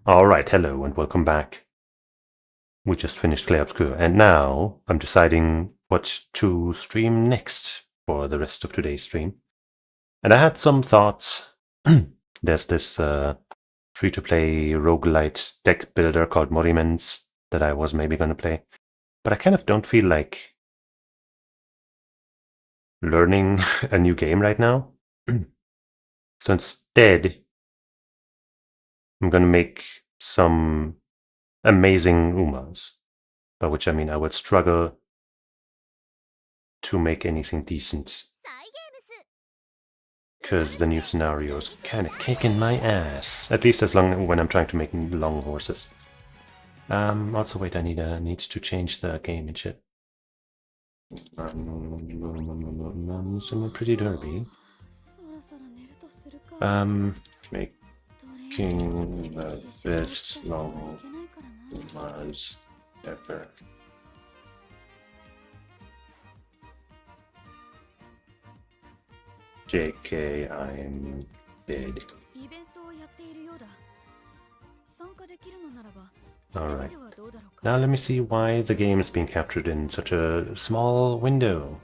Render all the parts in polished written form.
Alright, hello and welcome back. We just finished Clair Obscur, and now I'm deciding what to stream next for the rest of today's stream. And I had some thoughts. There's this free-to-play roguelite deck builder called Morimens that I was maybe going to play. But I kind of don't feel like learning a new game right now. So instead, I'm going to make some amazing Umas. By which I mean I would struggle to make anything decent. Because the new scenario is kind of kicking my ass. At least as long when I'm trying to make long horses. Also wait, I need to change the game and shit. Some pretty derby. Making the best long Umas ever. JK, I'm dead. Alright. Now let me see why the game is being captured in such a small window.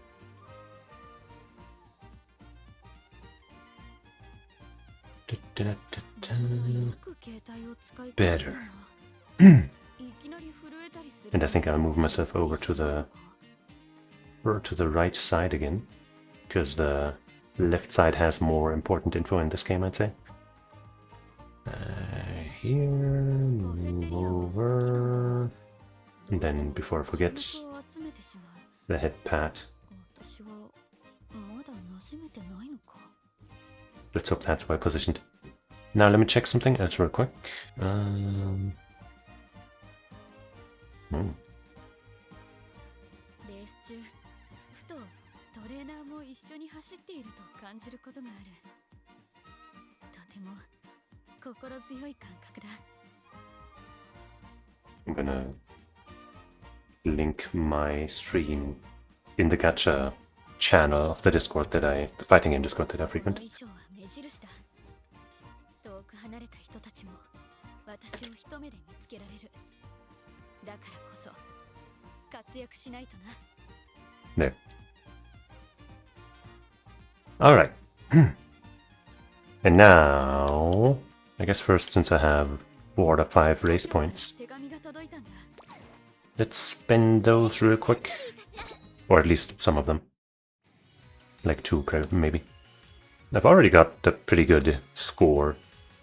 Better. And I think I'll move myself over to the right side again, because the left side has more important info in this game, I'd say. Here, move over, and then before I forget, the head pat. Let's hope that's well positioned. Now let me check something else real quick. I'm gonna link my stream in the gacha channel of the Discord that the fighting game Discord that I frequent. There. Alright. And now, I guess first, since I have 4 out of 5 race points, let's spend those real quick. Or at least some of them. Like 2 maybe. I've already got a pretty good score,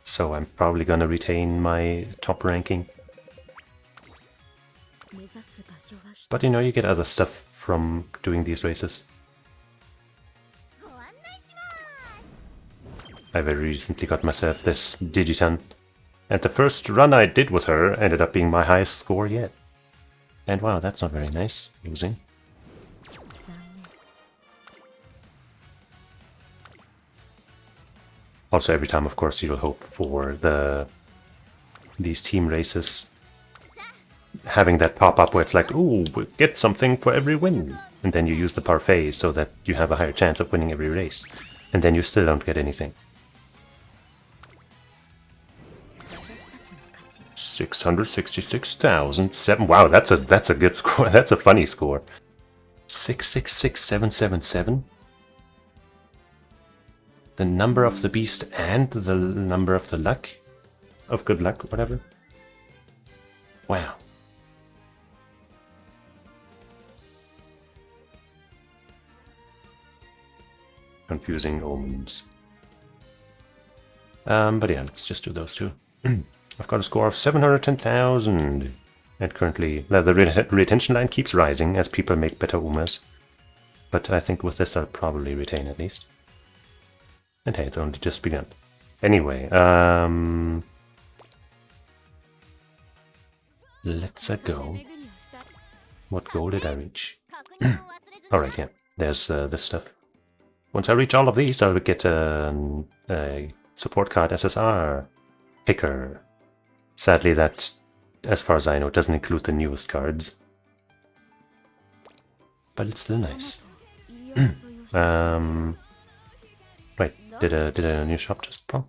so I'm probably gonna retain my top ranking. But you know, you get other stuff from doing these races. I very recently got myself this Digitan, and the first run I did with her ended up being my highest score yet. And wow, that's not very nice, losing. Also, every time, of course, you'll hope for these team races having that pop up where it's like, ooh, get something for every win. And then you use the parfait so that you have a higher chance of winning every race. And then you still don't get anything. 666,007. Wow, that's a good score. That's a funny score. 666,777. The number of the beast and the number of the luck, of good luck, whatever. Wow. Confusing omens. But yeah, let's just do those two. I've got a score of 710,000. And currently, the retention line keeps rising as people make better Umas. But I think with this I'll probably retain at least. And hey, it's only just begun. Anyway, let's go. What goal did I reach? Alright, yeah, there's this stuff. Once I reach all of these, I'll get a support card SSR picker. Sadly, that, as far as I know, doesn't include the newest cards. But it's still nice. Wait, did a new shop just pop?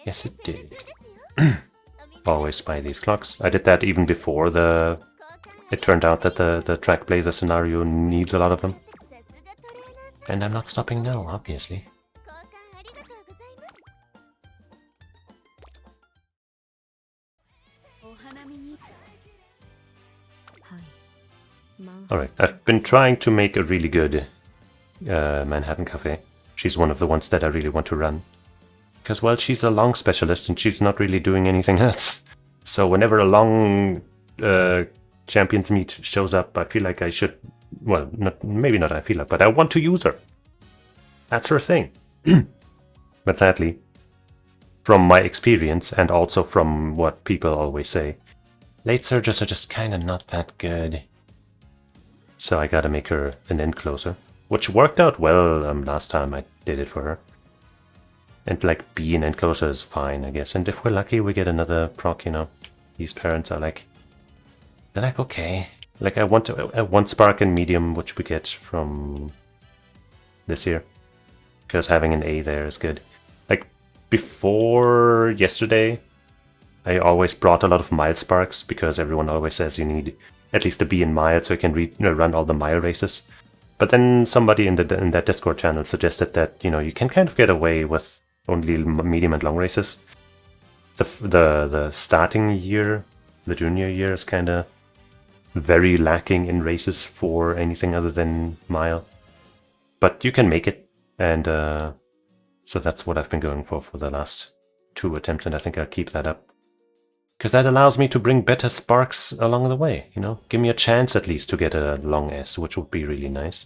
Yes, it did. Always buy these clocks. I did that even before it turned out that the track blazer scenario needs a lot of them. And I'm not stopping now, obviously. Alright, I've been trying to make a really good Manhattan Cafe. She's one of the ones that I really want to run. Because, well, she's a long specialist and she's not really doing anything else. So whenever a long champions meet shows up, I feel like I should... Well, maybe not I feel like, but I want to use her. That's her thing. But sadly, from my experience and also from what people always say, late surges are just kind of not that good. So I gotta make her an end closer, which worked out well last time I did it for her. And like be an end closer is fine, I guess. And if we're lucky, we get another proc, you know. These parents are like, they're like, okay. Like I want one spark in medium, which we get from this here. Because having an A there is good. Like before yesterday, I always brought a lot of mile sparks because everyone always says you need at least a B in mile so you can run all the mile races. But then somebody in that Discord channel suggested that, you know, you can kind of get away with only medium and long races. The starting year, the junior year, is kind of very lacking in races for anything other than mile. But you can make it, and so that's what I've been going for the last 2 attempts, and I think I'll keep that up. Because that allows me to bring better sparks along the way, you know? Give me a chance at least to get a long S, which would be really nice.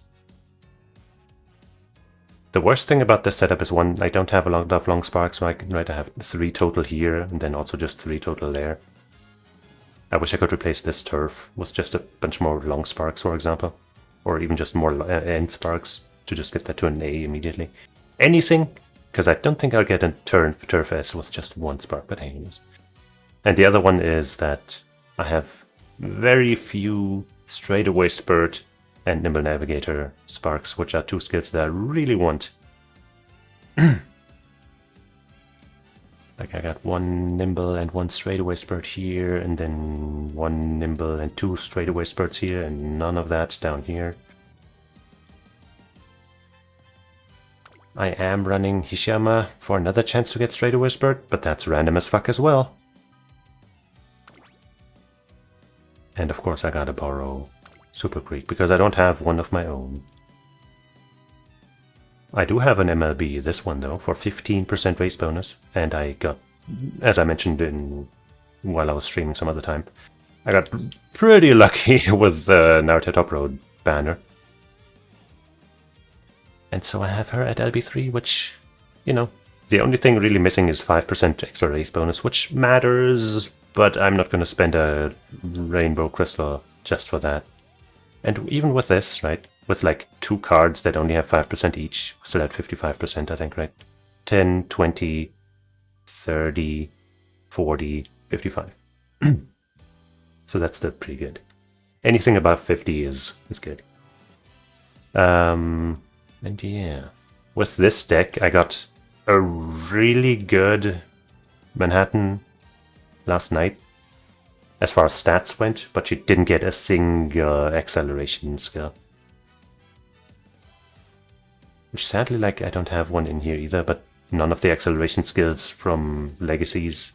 The worst thing about this setup is one, I don't have a lot of long sparks, right? I have 3 total here, and then also just 3 total there. I wish I could replace this turf with just a bunch more long sparks, for example. Or even just more end sparks, to just get that to an A immediately. Anything, because I don't think I'll get a turf S with just 1 spark, but anyways. And the other one is that I have very few straightaway spurt and nimble navigator sparks, which are 2 skills that I really want. Like I got 1 nimble and 1 straightaway spurt here, and then 1 nimble and 2 straightaway spurts here, and none of that down here. I am running Hishiyama for another chance to get straightaway spurt, but that's random as fuck as well. And of course I gotta borrow Super Creek, because I don't have one of my own. I do have an MLB, this one though, for 15% race bonus, and I got, as I mentioned while I was streaming some other time, I got pretty lucky with the Naruto Top Road banner. And so I have her at LB3, which, you know, the only thing really missing is 5% extra race bonus, which matters, but I'm not going to spend a rainbow crystal just for that. And even with this, right, with like 2 cards that only have 5% each, still at 55%, I think, right? 10, 20, 30, 40, 55. So that's still pretty good. Anything above 50 is good. And yeah, with this deck, I got a really good Manhattan last night, as far as stats went, but she didn't get a single acceleration skill. Which sadly, like, I don't have one in here either, but none of the acceleration skills from Legacies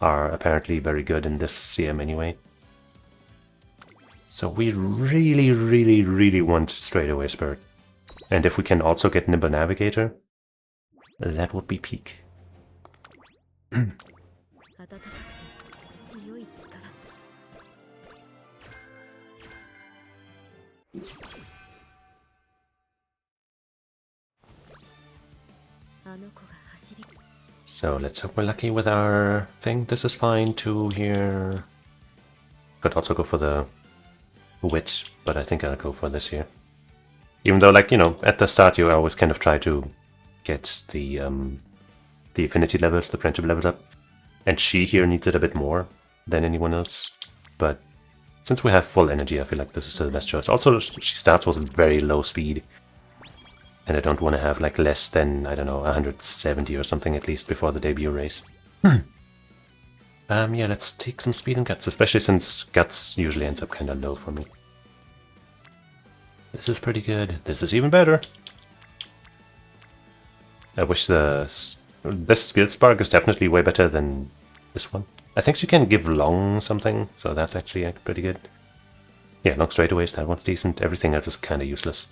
are apparently very good in this CM anyway. So we really, really, really want straightaway spurt. And if we can also get Nimble Navigator, that would be peak. So let's hope we're lucky with our thing. This is fine too here. Could also go for the wit, but I think I'll go for this here. Even though, like, you know, at the start you always kind of try to get the affinity levels, the friendship levels up. And she here needs it a bit more than anyone else. But since we have full energy, I feel like this is the best choice. Also, she starts with very low speed. And I don't want to have like less than, I don't know, 170 or something at least before the debut race. Yeah, let's take some speed and guts, especially since guts usually ends up kind of low for me. This is pretty good. This is even better. I wish this skill spark is definitely way better than this one. I think she can give long something, so that's actually pretty good. Yeah, long straightaways, that one's decent. Everything else is kind of useless.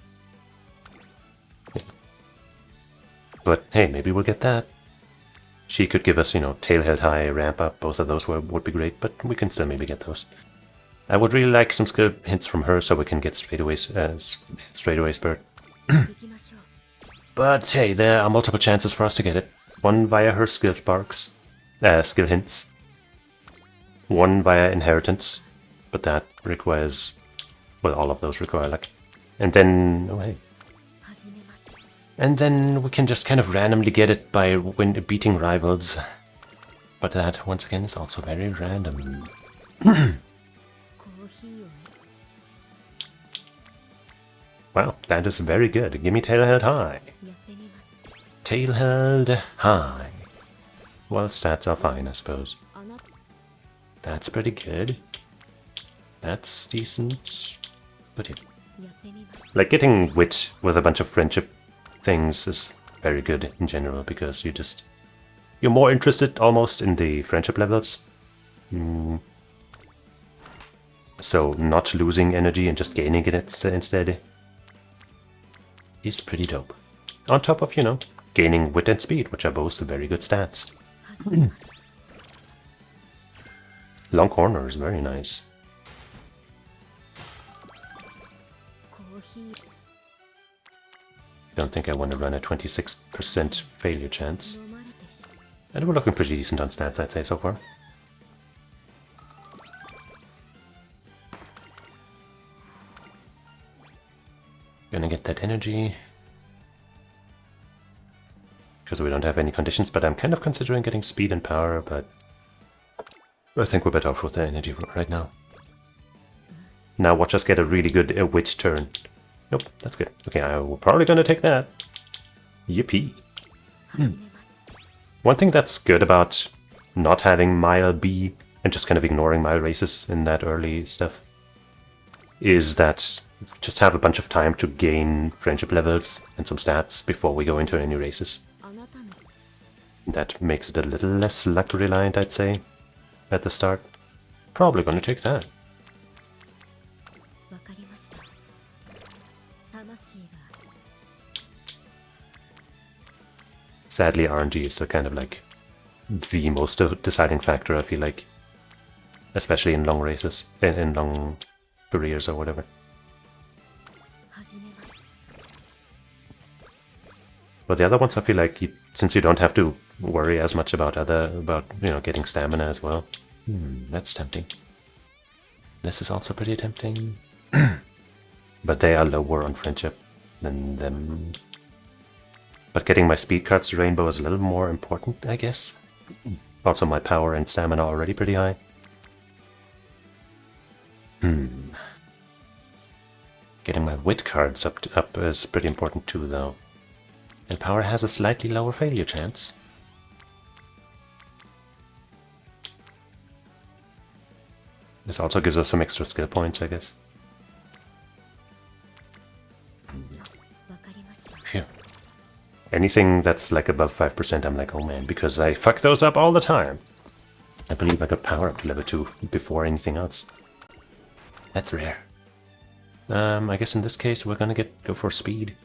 Yeah. But hey, maybe we'll get that. She could give us, you know, tail held high, ramp up. Both of those would be great, but we can still maybe get those. I would really like some skill hints from her so we can get straightaway spurt. But hey, there are multiple chances for us to get it. One via her skill sparks, skill hints. One via inheritance, but that requires, well, all of those require luck. And then, oh hey. And then we can just kind of randomly get it by beating rivals. But that, once again, is also very random. Wow, that is very good. Give me tail held high. Tail held high. Well, stats are fine, I suppose. That's pretty good. That's decent. But yeah. Like, getting wit with a bunch of friendship things is very good in general, because you're more interested almost in the friendship levels. So not losing energy and just gaining it instead is pretty dope. On top of, you know, gaining wit and speed, which are both very good stats. Long corner is very nice. Don't think I want to run a 26% failure chance. And we're looking pretty decent on stats, I'd say, so far. Gonna get that energy. Because we don't have any conditions, but I'm kind of considering getting speed and power, but I think we're better off with the energy right now. Now watch us get a really good wit turn. Nope, that's good. Okay, we're probably gonna take that. Yippee. One thing that's good about not having Mile B and just kind of ignoring Mile races in that early stuff is that we just have a bunch of time to gain friendship levels and some stats before we go into any races. That makes it a little less luck reliant, I'd say, at the start. Probably gonna take that. Sadly, RNG is still kind of like the most deciding factor, I feel like. Especially in long races, in long careers or whatever. But the other ones, I feel like, since you don't have to worry as much about you know, getting stamina as well. That's tempting. This is also pretty tempting. But they are lower on friendship than them. But getting my speed cards to Rainbow is a little more important, I guess. Also, my power and stamina are already pretty high. Getting my wit cards up is pretty important too, though. And power has a slightly lower failure chance. This also gives us some extra skill points, I guess. Phew. Anything that's like above 5%, I'm like, oh man, because I fuck those up all the time. I believe I got power up to level 2 before anything else. That's rare. I guess in this case we're gonna go for speed.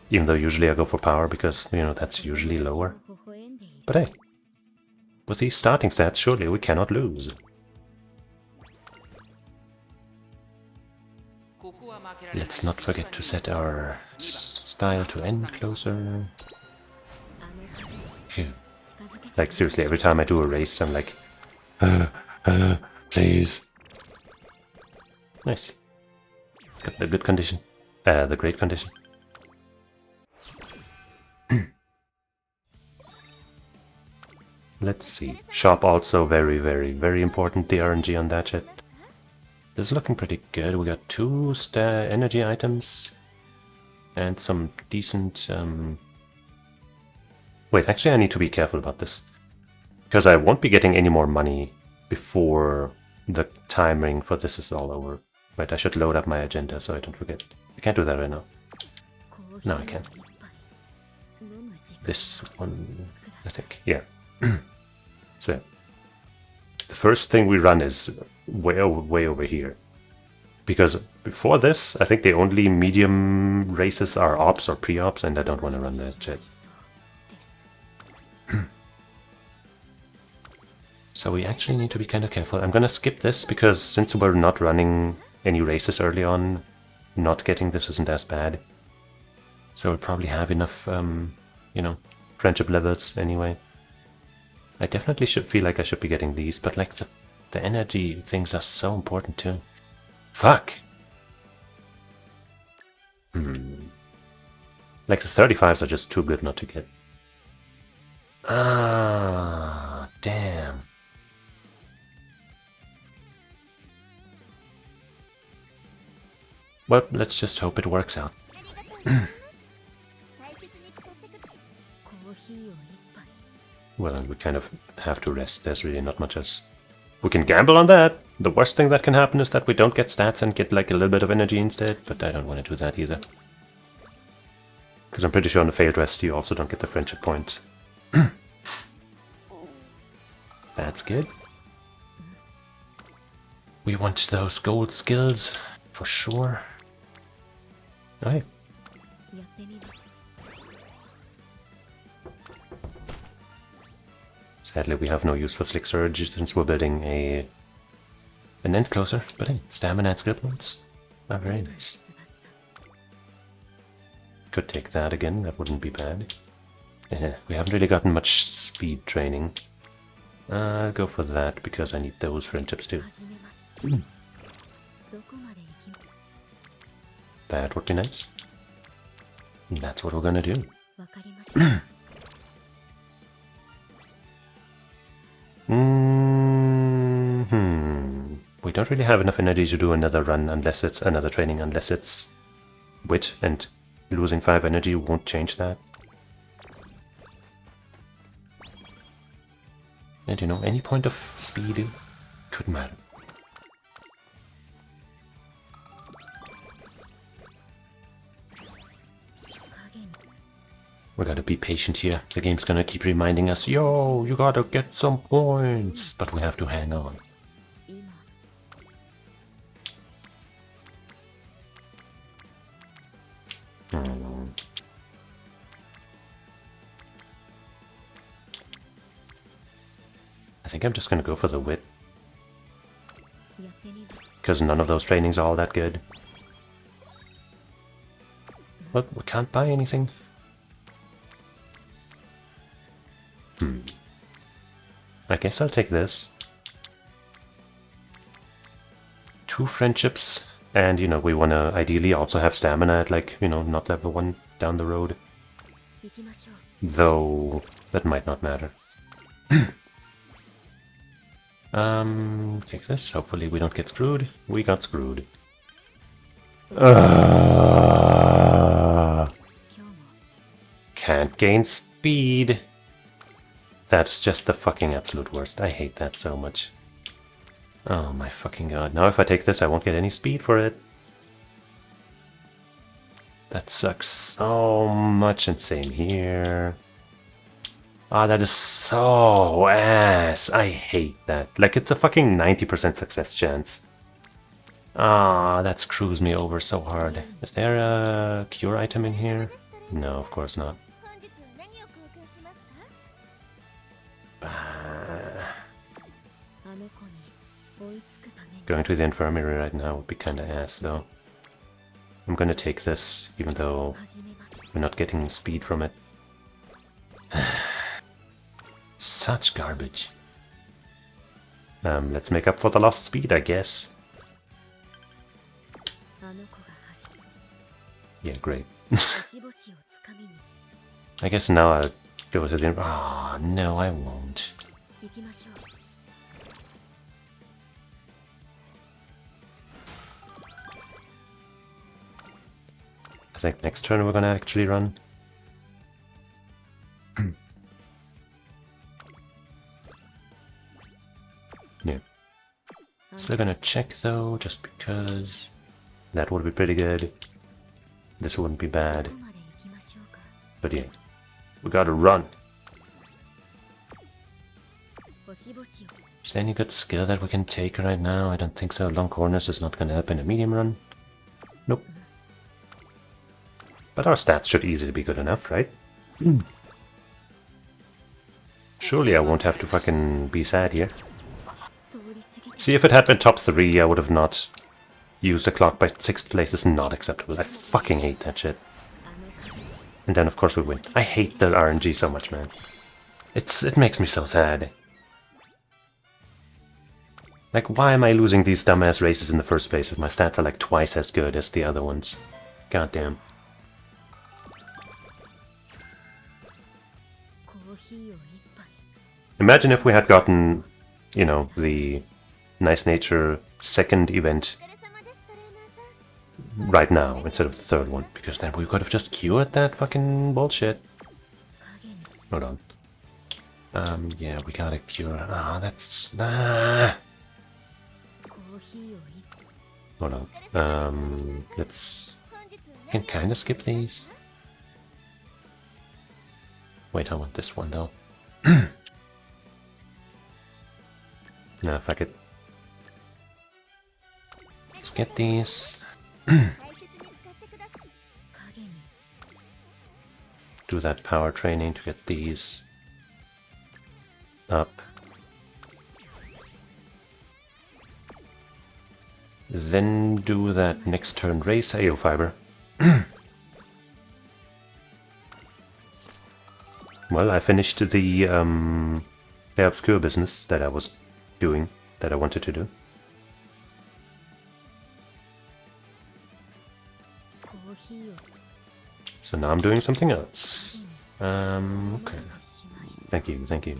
Even though usually I go for power because, you know, that's usually lower. But hey, with these starting stats, surely we cannot lose. Let's not forget to set our style to end closer. Phew. Like, seriously, every time I do a race, I'm like, please. Nice. Got the good condition. The great condition. Let's see. Shop also very, very, very important, the RNG on that shit. This is looking pretty good. We got 2 energy items and some decent... Wait, actually I need to be careful about this. Because I won't be getting any more money before the timing for this is all over. Right, I should load up my agenda so I don't forget. I can't do that right now. No, I can't. This one, I think. Yeah. So, the first thing we run is way over here. Because before this, I think the only medium races are ops or pre-ops, and I don't want to run that yet. So we actually need to be kind of careful. I'm gonna skip this because since we're not running any races early on, not getting this isn't as bad. So we'll probably have enough, you know, friendship levels anyway. I definitely should feel like I should be getting these, but like the energy things are so important too. Fuck! Like the 35s are just too good not to get. Ah, damn. Well, let's just hope it works out. Well, and we kind of have to rest. There's really not much else. We can gamble on that. The worst thing that can happen is that we don't get stats and get like a little bit of energy instead, but I don't want to do that either. Because I'm pretty sure on the failed rest you also don't get the friendship points. That's good. We want those gold skills, for sure. Alright. Sadly, we have no use for Slick Surge since we're building an end closer, but hey, stamina and skill points are very nice. Could take that again, that wouldn't be bad. We haven't really gotten much speed training. I'll go for that because I need those friendships too. That would be nice. That's what we're gonna do. We don't really have enough energy to do another run unless it's another training, unless it's wit, and losing 5 energy won't change that. And you know, any point of speed could matter. We gotta be patient here. The game's gonna keep reminding us, yo, you gotta get some points, but we have to hang on. I think I'm just gonna go for the wit. Because none of those trainings are all that good. But we can't buy anything. I guess I'll take this. 2 friendships, and you know, we wanna ideally also have stamina at like, you know, not level 1 down the road. Though, that might not matter. Take this. Hopefully we don't get screwed. We got screwed. Can't gain speed. That's just the fucking absolute worst. I hate that so much. Oh my fucking god. Now if I take this, I won't get any speed for it. That sucks so much, and same here. Ah, that is so ass. I hate that. Like, it's a fucking 90% success chance. Ah, that screws me over so hard. Is there a cure item in here? No, of course not. Going to the infirmary right now would be kinda ass, though. I'm gonna take this, even though we're not getting speed from it. Such garbage. Let's make up for the lost speed, I guess. Yeah, great. I guess now I'll go to the... Ah, no, I won't. I think next turn we're gonna actually run. Yeah. Still gonna check though, just because that would be pretty good. This wouldn't be bad. But yeah, we gotta run. Is there any good skill that we can take right now? I don't think so. Long corners is not gonna help in a medium run. Nope. But our stats should easily be good enough, right? Surely I won't have to fucking be sad here. See, if it had been top 3, I would have not used the clock, by 6th place is not acceptable. I fucking hate that shit. And then of course we win. I hate the RNG so much, man. It makes me so sad. Like, why am I losing these dumbass races in the first place if my stats are like twice as good as the other ones? Goddamn. Imagine if we had gotten, you know, the Nice Nature second event right now instead of the third one, because then we could have just cured that fucking bullshit. Hold on. Yeah, we gotta cure. Ah, that's. Hold on. Let's. I can kind of skip these. Wait, I want this one though. Nah, fuck it. Let's get these. Do that power training to get these up. Then do that next turn race AO fiber. Well, I finished the Clair Obscur business that I was doing, that I wanted to do. So now I'm doing something else. Okay. Thank you, thank you.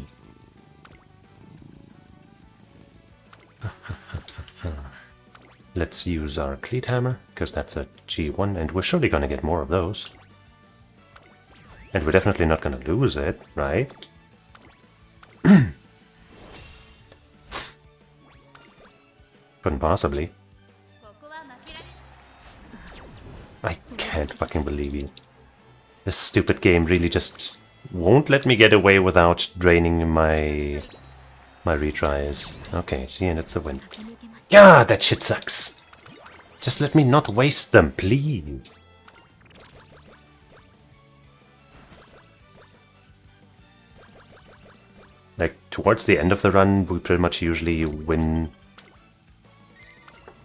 Let's use our cleat hammer, because that's a G1, and we're surely gonna get more of those. And we're definitely not gonna lose it, right? Couldn't possibly. I can't fucking believe you. This stupid game really just won't let me get away without draining my retries. Okay, see, and it's a win. Yeah, that shit sucks. Just let me not waste them, please. Like, towards the end of the run, we pretty much usually win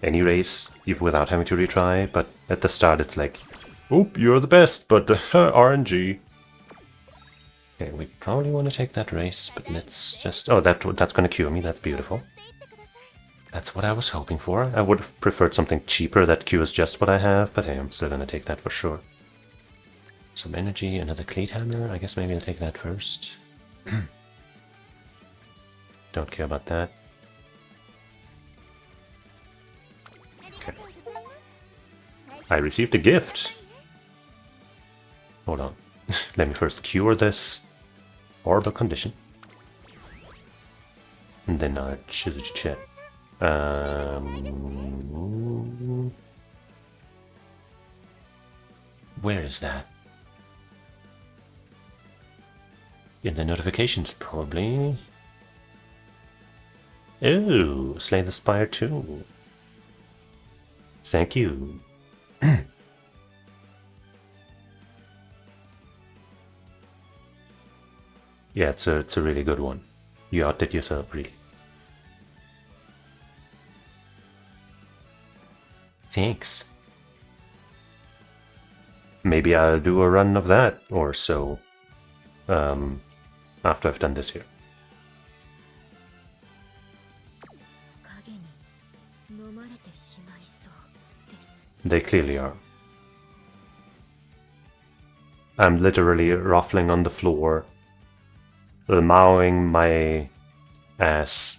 any race, even without having to retry, but at the start it's like, oop, you're the best, but RNG. Okay, we probably want to take that race, but let's just... Oh, that's gonna cure me, that's beautiful. That's what I was hoping for. I would have preferred something cheaper that cures just what I have, but hey, I'm still gonna take that for sure. Some energy, another cleat hammer, I guess maybe I'll take that first. Don't care about that. Okay. I received a gift! Hold on. Let me first cure this horrible condition. And then I'll Cheesus chat. Where is that? In the notifications, probably. Oh, Slay the Spire too. Thank you. Yeah, it's a really good one. You outdid yourself, really. Thanks. Maybe I'll do a run of that or so after I've done this here. They clearly are. I'm literally ruffling on the floor, mowing my ass.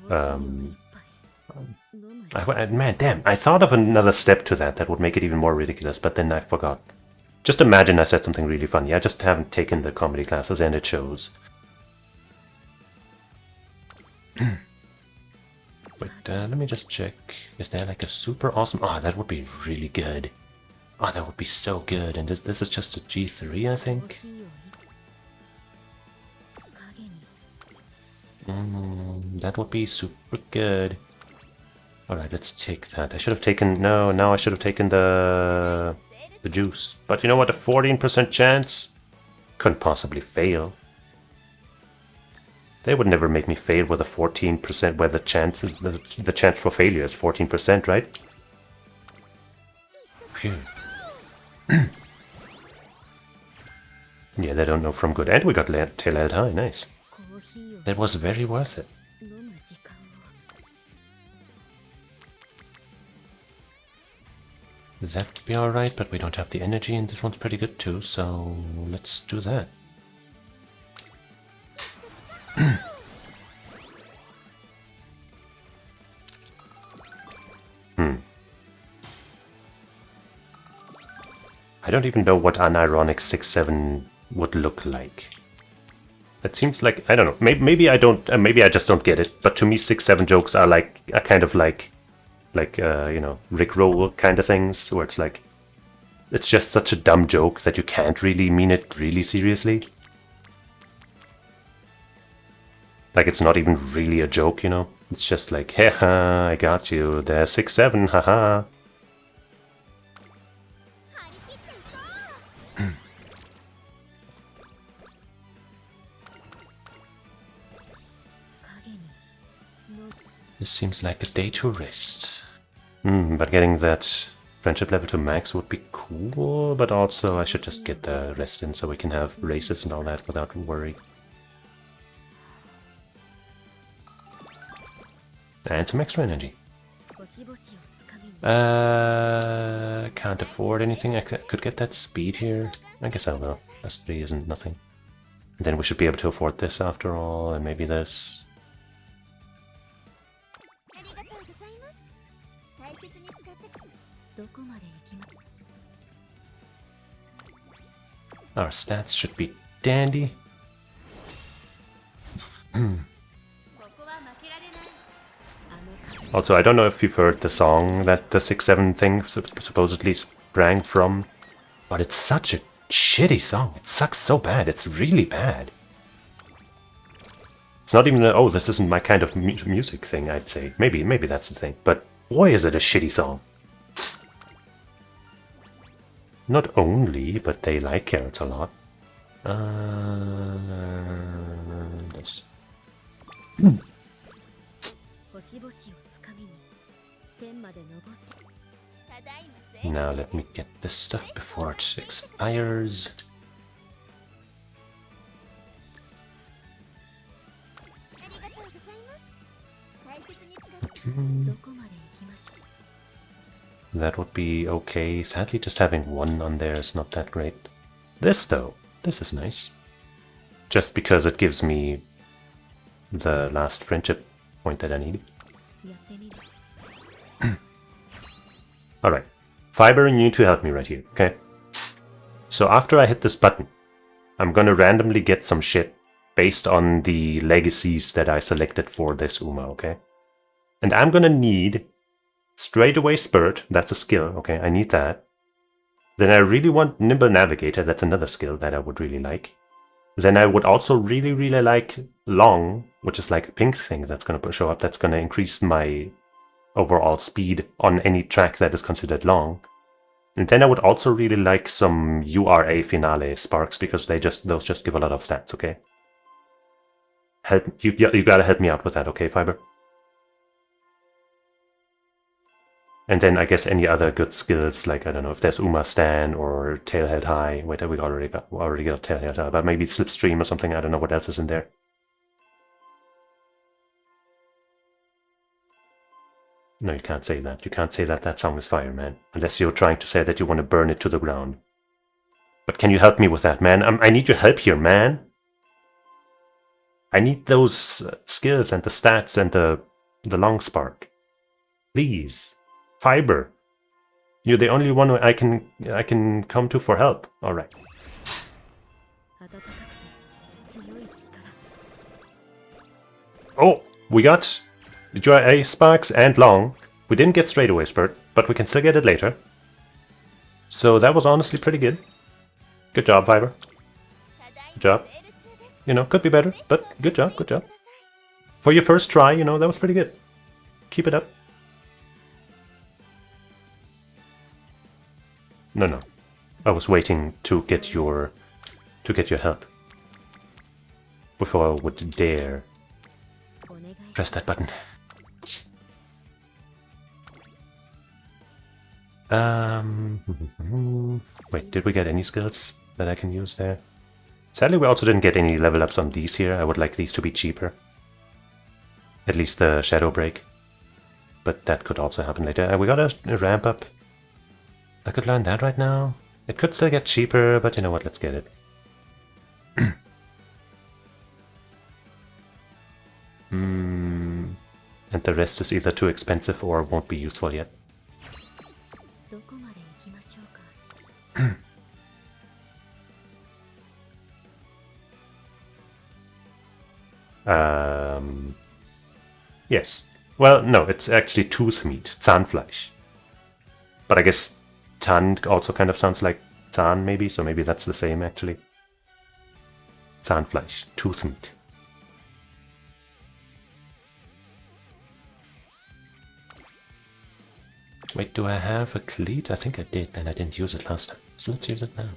Man, damn, I thought of another step to that would make it even more ridiculous, but then I forgot. Just imagine I said something really funny. I just haven't taken the comedy classes and it shows. Wait, let me just check. Is there like a super awesome... Oh, that would be really good. Oh, that would be so good. And this is just a G3, I think. That would be super good. Alright, let's take that. I should have taken... No, now I should have taken the juice. But you know what? A 14% chance? Couldn't possibly fail. They would never make me fail with a 14% where the chance for failure is 14%, right? Phew. Yeah, they don't know from good. And we got tail held high, nice. That was very worth it. That could be alright, but we don't have the energy, and this one's pretty good too, so let's do that. I don't even know what unironic 6-7 would look like. It seems like, I don't know, maybe I don't, maybe I just don't get it, but to me 6-7 jokes are like, a kind of like, you know, Rickroll kind of things, where it's like, it's just such a dumb joke that you can't really mean it really seriously. Like, it's not even really a joke, you know? It's just like, haha, I got you, there's 6-7, haha. This seems like a day to rest. But getting that friendship level to max would be cool, but also I should just get the rest in so we can have races and all that without worry. And some extra energy. Can't afford anything. I could get that speed here. I guess I will. S3 isn't nothing. And then we should be able to afford this after all, and maybe this. Our stats should be dandy. Also, I don't know if you've heard the song that the 6-7 thing supposedly sprang from, but it's such a shitty song. It sucks so bad. It's really bad. It's not even a, oh, this isn't my kind of music thing, I'd say. Maybe that's the thing. But boy, is it a shitty song. Not only, but they like carrots a lot. This. Now let me get this stuff before it expires. That would be okay. Sadly, just having one on there is not that great. This, though, this is nice. Just because it gives me the last friendship point that I need. Alright. Fiber, you need to help me right here, okay? So after I hit this button, I'm gonna randomly get some shit based on the legacies that I selected for this Uma, okay? And I'm gonna need Straightaway Spurt, that's a skill, okay, I need that. Then I really want Nimble Navigator, that's another skill that I would really like. Then I would also really like Long, which is like a pink thing that's going to show up, that's going to increase my overall speed on any track that is considered long. And then I would also really like some URA Finale Sparks, because those just give a lot of stats, okay? You gotta help me out with that, okay, Fiber? And then I guess any other good skills, like, I don't know, if there's Uma Stan or Tail Held High. Wait, we already got Tail Held High, but maybe Slipstream or something, I don't know what else is in there. No, you can't say that. You can't say that song is fire, man. Unless you're trying to say that you want to burn it to the ground. But can you help me with that, man? I need your help here, man. I need those skills and the stats and the long spark. Please. Fiber. You're the only one I can come to for help. Alright. Oh, we got Your A sparks and long. We didn't get straightaway spurt, but we can still get it later. So that was honestly pretty good. Good job, Fiber. Good job. You know, could be better, but good job, good job. For your first try, you know, that was pretty good. Keep it up. No. I was waiting to get your help before I would dare press that button. Wait, did we get any skills that I can use there? Sadly, we also didn't get any level ups on these here. I would like these to be cheaper. At least the Shadow Break. But that could also happen later. We got a ramp up. I could learn that right now. It could still get cheaper, but you know what, let's get it. And the rest is either too expensive or won't be useful yet. Yes. Well, no, it's actually tooth meat, Zahnfleisch. But I guess Tan also kind of sounds like Zahn, maybe, so maybe that's the same, actually. Zahnfleisch, tooth meat. Wait, do I have a cleat? I think I did, and I didn't use it last time. So let's use it now.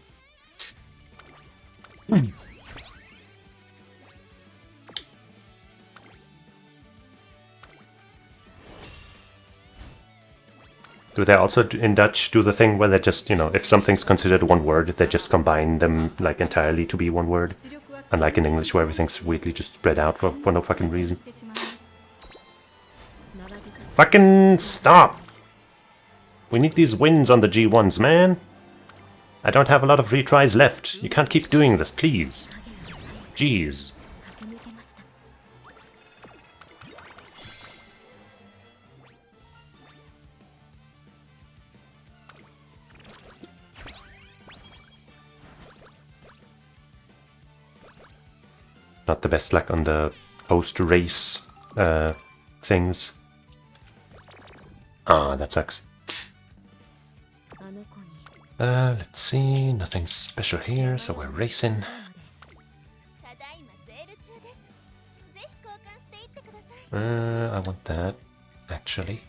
Do they also, in Dutch, do the thing where they just, you know, if something's considered one word, they just combine them, like, entirely to be one word? Unlike in English, where everything's weirdly just spread out for no fucking reason. Fucking stop! We need these wins on the G1s, man! I don't have a lot of retries left. You can't keep doing this, please. Jeez. Not the best luck on the post-race things. Ah, that sucks. Let's see, nothing special here, so we're racing. I want that, actually.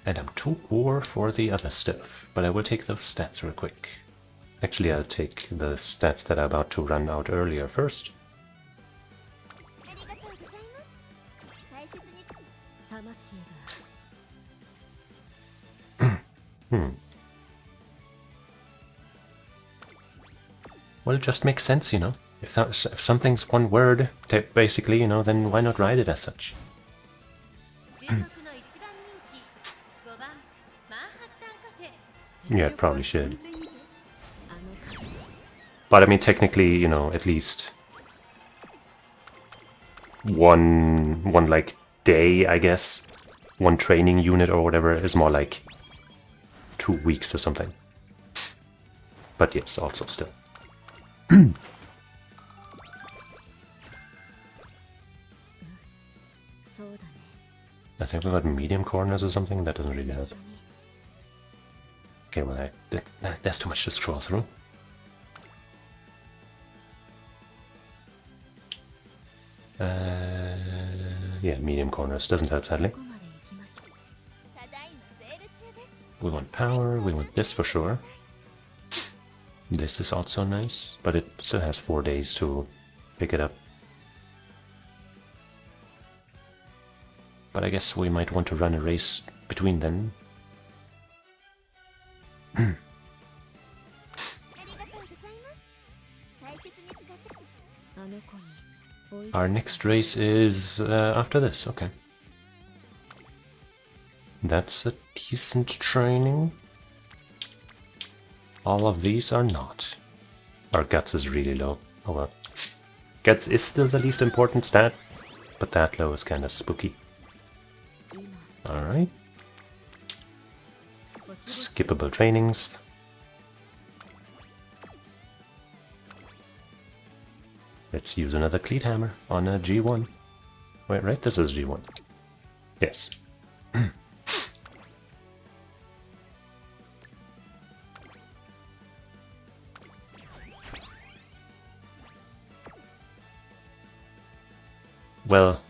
And I'm too poor for the other stuff, but I will take those stats real quick. Actually, I'll take the stats that are about to run out earlier first. Well, it just makes sense, you know. If something's one word, basically, you know, then why not write it as such? Yeah, it probably should. But I mean, technically, you know, at least one like day, I guess, one training unit or whatever is more like 2 weeks or something. But yes, also still. I think we got medium corners or something. That doesn't really help. Okay, well, that's too much to scroll through. Yeah, medium corners doesn't help, sadly. We want power, we want this for sure. This is also nice, but it still has 4 days to pick it up. But I guess we might want to run a race between them. Our next race is after this, okay. That's a decent training. All of these are not. Our guts is really low. Oh well. Guts is still the least important stat, but that low is kind of spooky. Alright. Skippable trainings. Let's use another cleat hammer on a G1. Wait, right? This is G1. Yes. Well,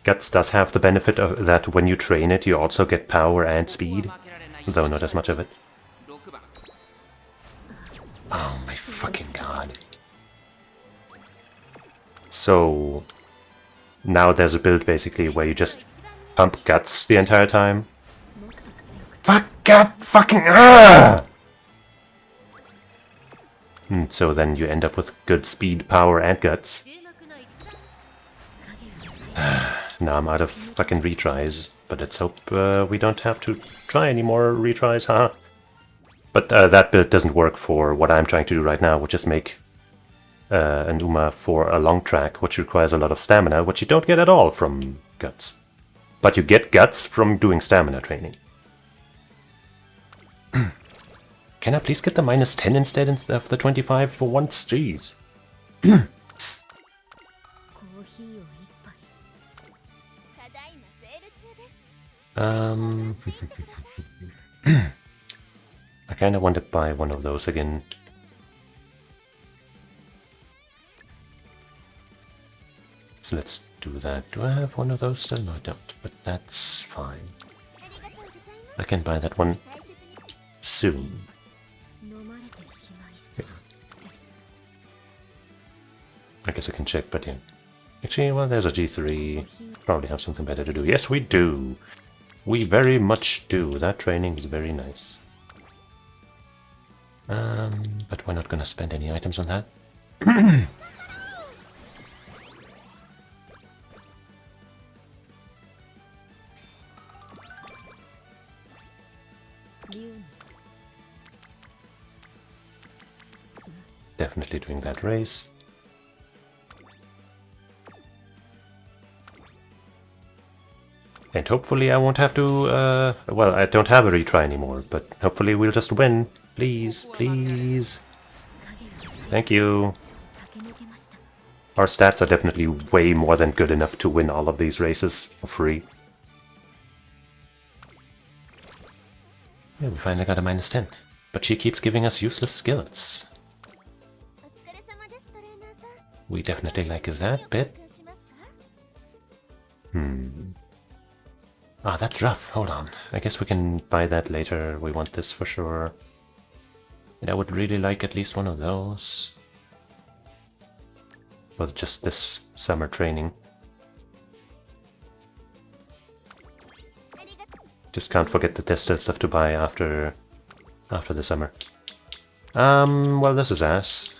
Guts does have the benefit of that when you train it, you also get power and speed, though not as much of it. Oh my fucking god. So now there's a build basically where you just pump Guts the entire time. Fuck God fucking so then you end up with good speed, power, and Guts. Now I'm out of fucking retries, but let's hope we don't have to try any more retries, haha. But that build doesn't work for what I'm trying to do right now, which is make an Uma for a long track, which requires a lot of stamina, which you don't get at all from Guts. But you get Guts from doing stamina training. Can I please get the -10 instead of the 25 for once? Jeez. I kinda want to buy one of those again. So let's do that. Do I have one of those still? No, I don't, but that's fine. I can buy that one soon. Yeah. I guess I can check, but yeah. Actually, well, there's a G3. Probably have something better to do. Yes, we do! We very much do. That training is very nice. But we're not gonna spend any items on that. Definitely doing that race. And hopefully I won't have to, well, I don't have a retry anymore, but hopefully we'll just win. Please, please. Thank you. Our stats are definitely way more than good enough to win all of these races for free. Yeah, we finally got a -10. But she keeps giving us useless skills. We definitely like that bit. Ah, that's rough. Hold on. I guess we can buy that later. We want this for sure. And I would really like at least one of those. With just this summer training. Just can't forget that there's still stuff to buy after the summer. Well, this is ass.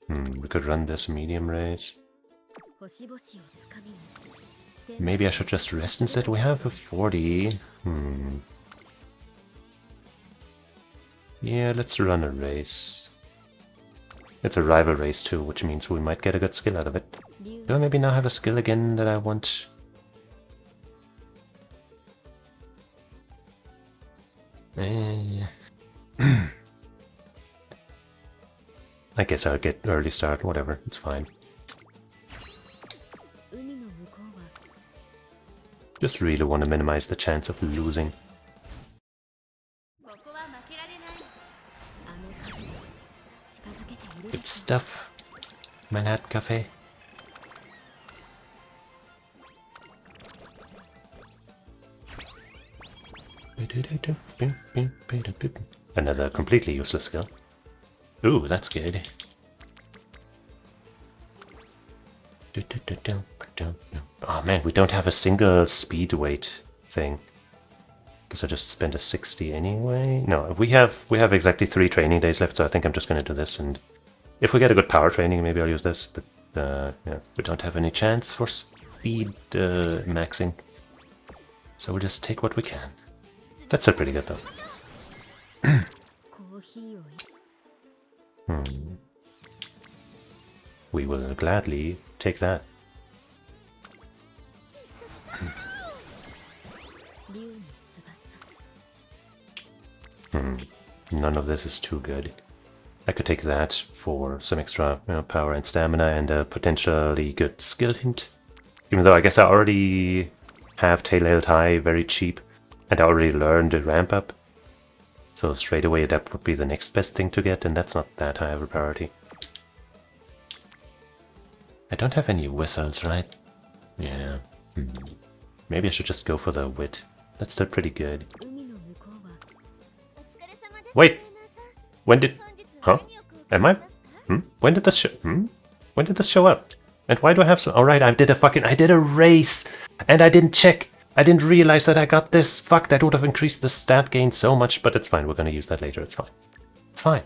We could run this medium race. Maybe I should just rest instead. We have a 40. Yeah, let's run a race. It's a rival race too, which means we might get a good skill out of it. Do I maybe now have a skill again that I want? I guess I'll get early start, whatever, it's fine. Just really want to minimize the chance of losing. Good stuff, Manhattan Cafe. Another completely useless skill. Ooh, that's good. Oh man, we don't have a single speed weight thing. Guess I just spent a 60 anyway. No, we have exactly 3 training days left, so I think I'm just gonna do this, and if we get a good power training, maybe I'll use this, but yeah, we don't have any chance for speed maxing. So we'll just take what we can. That's still pretty good though. We will gladly take that. None of this is too good. I could take that for some extra power and stamina and a potentially good skill hint. Even though I guess I already have Tail Held High very cheap, and I already learned the ramp up. So straight away that would be the next best thing to get, and that's not that high of a priority. I don't have any whistles, right? Yeah. Maybe I should just go for the wit. That's still pretty good. Wait! When did... Huh? Am I... When did this show... When did this show up? And why do I have some... Alright, I did a race! And I didn't check! I didn't realize that I got this! Fuck, that would have increased the stat gain so much, but it's fine. We're gonna use that later. It's fine. It's fine.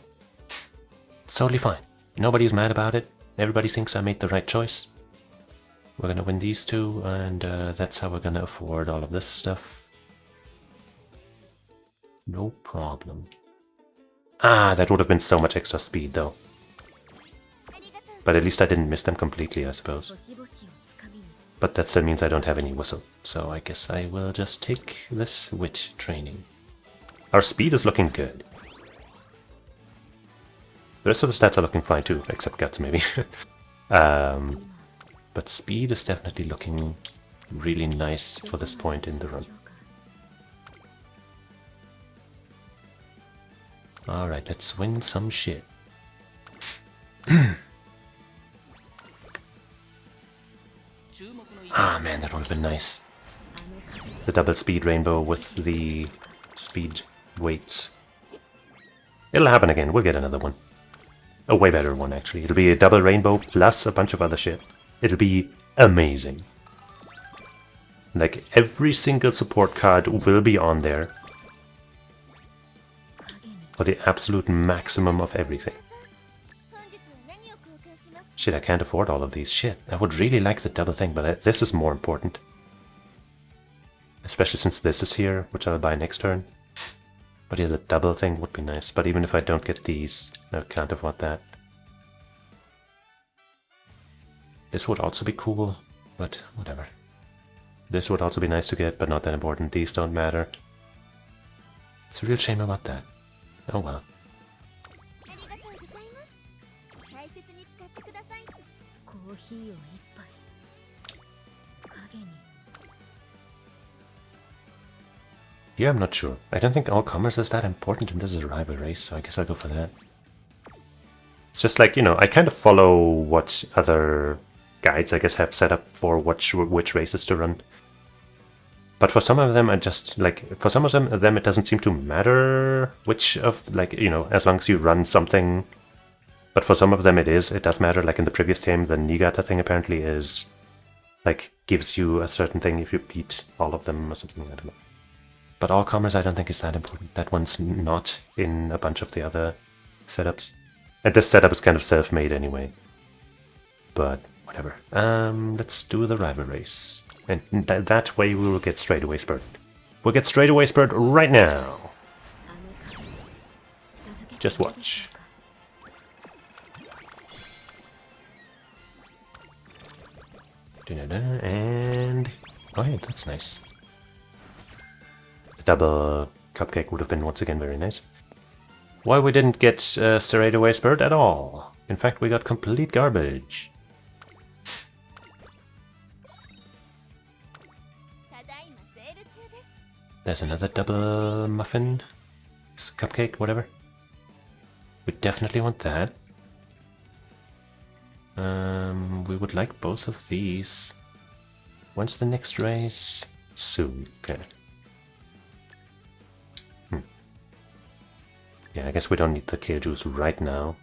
It's totally fine. Nobody's mad about it. Everybody thinks I made the right choice. We're gonna win these two, and that's how we're gonna afford all of this stuff. No problem. Ah, that would have been so much extra speed, though. But at least I didn't miss them completely, I suppose. But that still means I don't have any whistle, so I guess I will just take this wit training. Our speed is looking good. The rest of the stats are looking fine too, except guts maybe. But speed is definitely looking really nice for this point in the run. Alright, let's win some shit. Ah man, that would have been nice. The double speed rainbow with the speed weights. It'll happen again, we'll get another one. A way better one actually. It'll be a double rainbow plus a bunch of other shit. It'll be amazing. Like every single support card will be on there. For the absolute maximum of everything. Shit, I can't afford all of these. Shit, I would really like the double thing, but this is more important. Especially since this is here, which I'll buy next turn. But yeah, the double thing would be nice. But even if I don't get these, I can't afford that. This would also be cool, but whatever. This would also be nice to get, but not that important. These don't matter. It's a real shame about that. Oh well. Yeah, I'm not sure. I don't think all commerce is that important, and this is a rival race, so I guess I'll go for that. It's just like, I kind of follow what other guides, I guess, have set up for which races to run. But for some of them, for some of them, it doesn't seem to matter which of, as long as you run something. But for some of them, it does matter. Like in the previous game, the Niigata thing apparently is, gives you a certain thing if you beat all of them or something, I don't know. But all commerce, I don't think is that important. That one's not in a bunch of the other setups. And this setup is kind of self-made anyway. But whatever. Let's do the rival race. And that way we will get straightaway spurt. We'll get straightaway spurt right now. Just watch. And... oh yeah, that's nice. Double cupcake would have been once again very nice. Why we didn't get straightaway spurt at all? In fact, we got complete garbage. There's another double muffin, cupcake, whatever. We definitely want that. We would like both of these. When's the next race? Soon. Okay. Yeah, I guess we don't need the kale juice right now.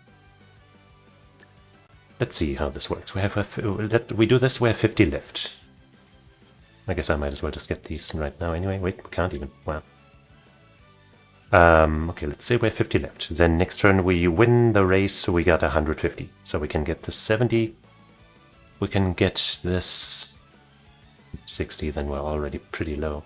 Let's see how this works. We do this, we have 50 left. I guess I might as well just get these right now anyway. Wait, we can't even. Wow. Okay, let's say we have 50 left. Then next turn we win the race, so we got 150. So we can get the 70. We can get this 60, then we're already pretty low.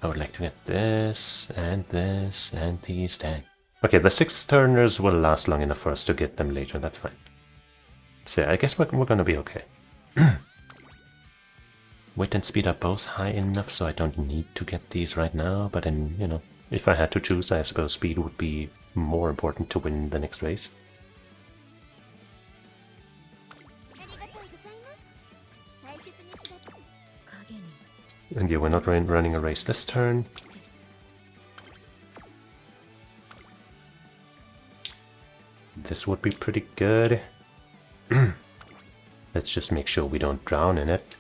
I would like to get this, and these 10. Okay, the 6 turners will last long enough for us to get them later, that's fine. So I guess we're gonna be okay. Wit and speed are both high enough, so I don't need to get these right now, but then, if I had to choose, I suppose speed would be more important to win the next race. And yeah, we're not running a race this turn. This would be pretty good. Let's just make sure we don't drown in it.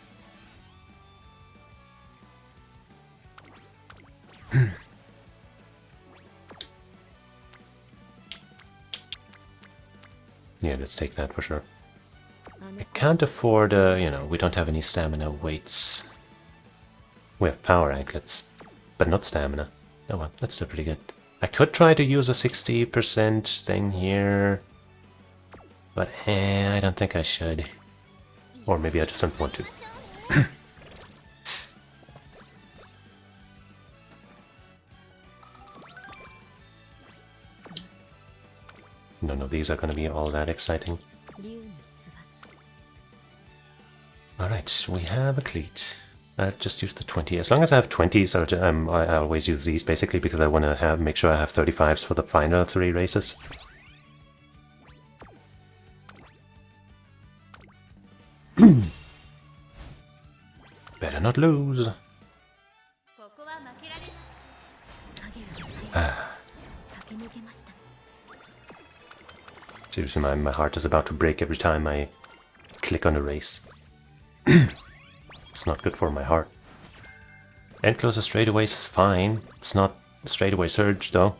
Yeah, let's take that for sure. I can't afford, you know, we don't have any stamina weights. We have power anklets, but not stamina. Oh well, that's still pretty good. I could try to use a 60% thing here, but I don't think I should. Or maybe I just don't want to. None of these are going to be all that exciting. Alright, we have a cleat. Just use the 20. As long as I have 20s, I always use these basically because I want to make sure I have 35s for the final 3 races. Better not lose. Seriously, my heart is about to break every time I click on a race. It's not good for my heart. End closer straightaways is fine. It's not a straightaway surge though.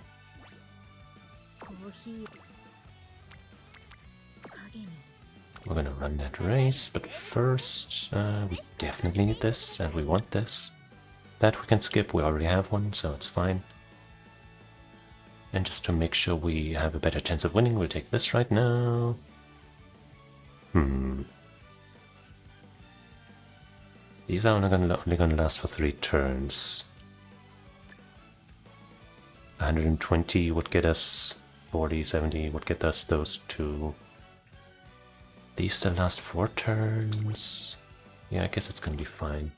We're gonna run that race, but first we definitely need this, and we want this. That we can skip, we already have one, so it's fine. And just to make sure we have a better chance of winning, we'll take this right now. These are only gonna last for 3 turns. 120 would get us 40, 70 would get us those 2. These still last 4 turns. Yeah, I guess it's gonna be fine.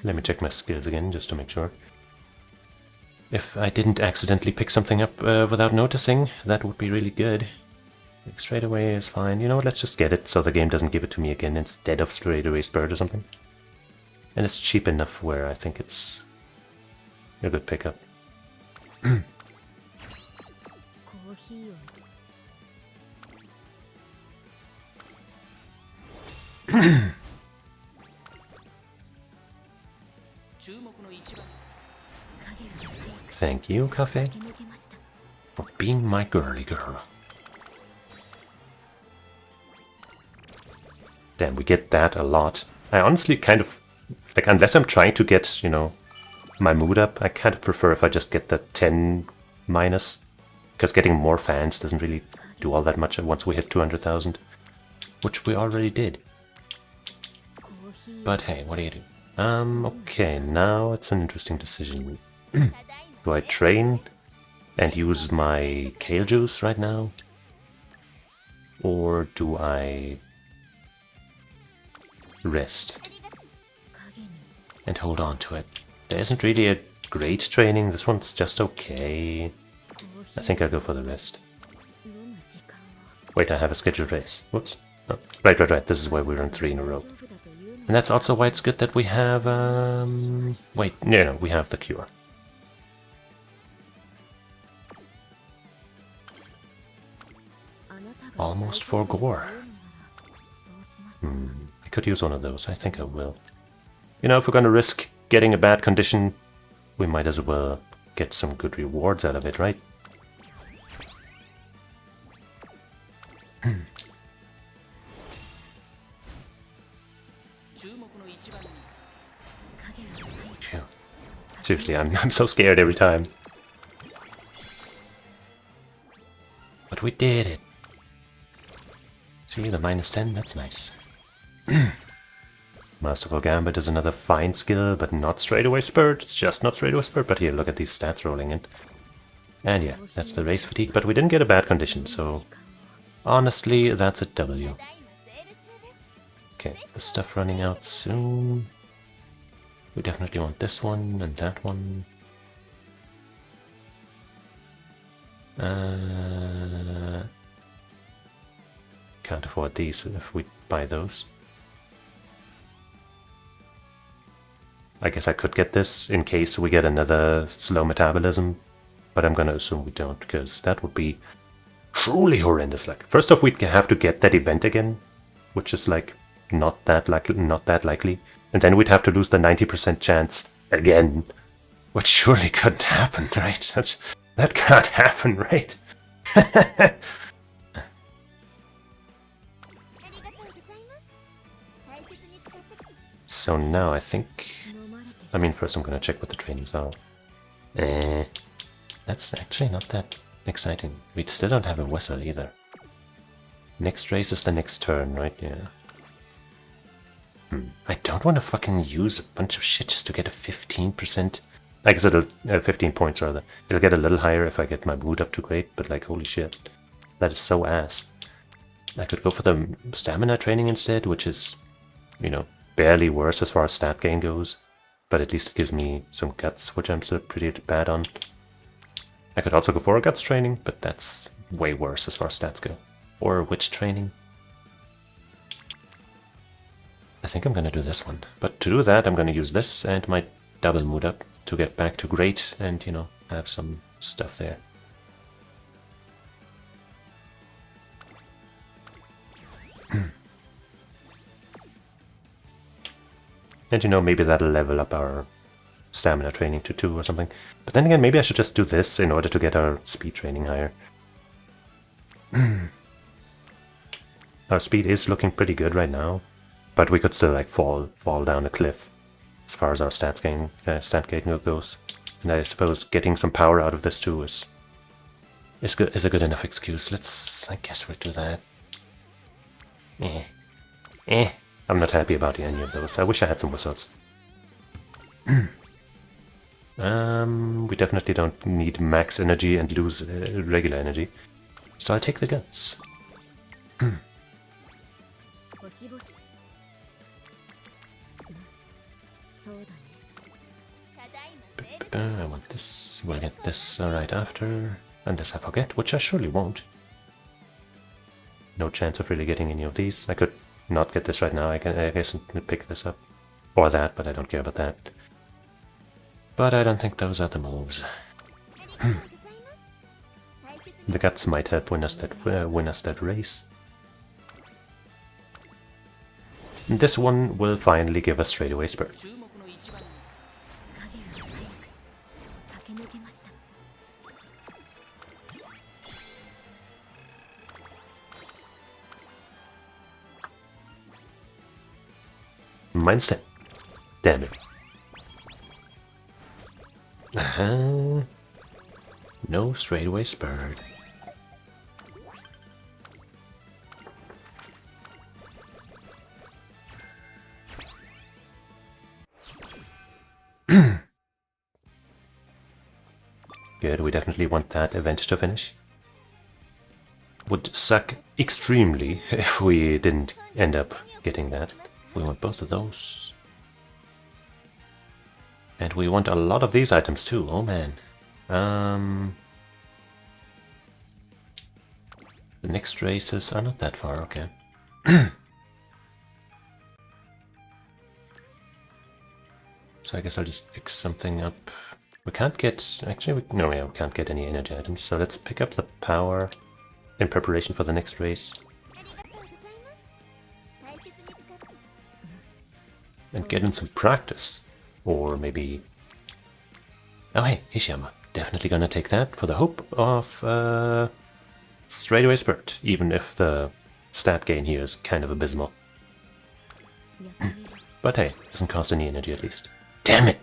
Let me check my skills again, just to make sure. If I didn't accidentally pick something up without noticing, that would be really good. Like, straight away is fine. You know what, let's just get it so the game doesn't give it to me again instead of straight away spurt or something. And it's cheap enough where I think it's a good pickup. Thank you, Cafe, for being my girly girl. Damn, we get that a lot. I honestly kind of, like, unless I'm trying to get, you know, my mood up, I kind of prefer if I just get the 10 minus. Because getting more fans doesn't really do all that much once we hit 200,000. Which we already did. But hey, what do you do? Okay, now it's an interesting decision. Do I train and use my kale juice right now? Or do I rest and hold on to it? There isn't really a great training, this one's just okay. I think I'll go for the rest. Wait, I have a scheduled race. Whoops. Oh, right, this is why we run 3 in a row. And that's also why it's good that we have, wait, no, we have the cure. Almost for gore. I could use one of those, I think I will. You know, if we're gonna risk getting a bad condition, we might as well get some good rewards out of it, right? Phew. Seriously, I'm so scared every time. But we did it. See, the -10, that's nice. Masterful Gambit is another fine skill, but not straightaway spurt. It's just not straightaway spurt, but here, look at these stats rolling in. And yeah, that's the race fatigue, but we didn't get a bad condition, so Honestly, that's a W. Okay, the stuff running out soon. We definitely want this one and that one. Can't afford these if we buy those. I guess I could get this in case we get another slow metabolism, but I'm gonna assume we don't, because that would be truly horrendous. Like, first off, we'd have to get that event again, which is like not that likely, and then we'd have to lose the 90% chance again, which surely couldn't happen, right? That can't happen, right? So now I think, I mean, first I'm gonna check what the trainings are. That's actually not that exciting. We still don't have a whistle either. Next race is the next turn, right? Yeah. I don't want to fucking use a bunch of shit just to get a 15%. I guess it'll, 15 points rather. It'll get a little higher if I get my mood up to great, but like, holy shit. That is so ass. I could go for the stamina training instead, which is, you know, barely worse as far as stat gain goes. But at least it gives me some guts, which I'm still pretty bad on. I could also go for a guts training, but that's way worse as far as stats go. Or witch training. I think I'm gonna do this one. But to do that, I'm gonna use this and my double mood up to get back to great and, you know, have some stuff there. And, you know, maybe that'll level up our stamina training to 2 or something. But then again, maybe I should just do this in order to get our speed training higher. Our speed is looking pretty good right now, but we could still like fall down a cliff as far as our stat gain goes. And I suppose getting some power out of this too is a good enough excuse. I guess we'll do that. I'm not happy about any of those. I wish I had some wizards. We definitely don't need max energy and lose regular energy. So I'll take the guts. I want this. We'll get this right after. Unless I forget, which I surely won't. No chance of really getting any of these. I could not get this right now. I guess I can pick this up. Or that, but I don't care about that. But I don't think those are the moves. The guts might help win us that race. This one will finally give us straightaway spurt. Mindset. Damn it. No straightaway spurt. Good, we definitely want that event to finish. Would suck extremely if we didn't end up getting that. We want both of those. And we want a lot of these items too, oh man. The next races are not that far, okay. So I guess I'll just pick something up. We can't get, actually, we can't get any energy items, so let's pick up the power in preparation for the next race. And get in some practice. Or maybe... Oh hey, Hishiyama. Definitely gonna take that for the hope of straightaway spurt, even if the stat gain here is kind of abysmal. But hey, doesn't cost any energy at least. Damn it!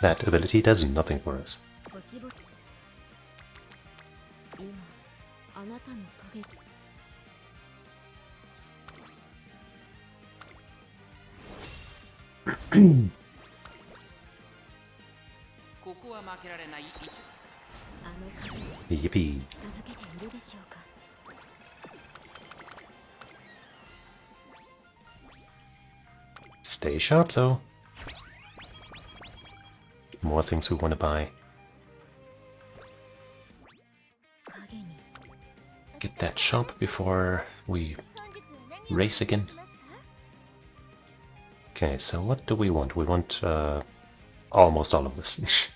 That ability does nothing for us. Yippee. Stay sharp though. More things we want to buy. Get that shop before we race again. Okay, so what do we want? We want almost all of this.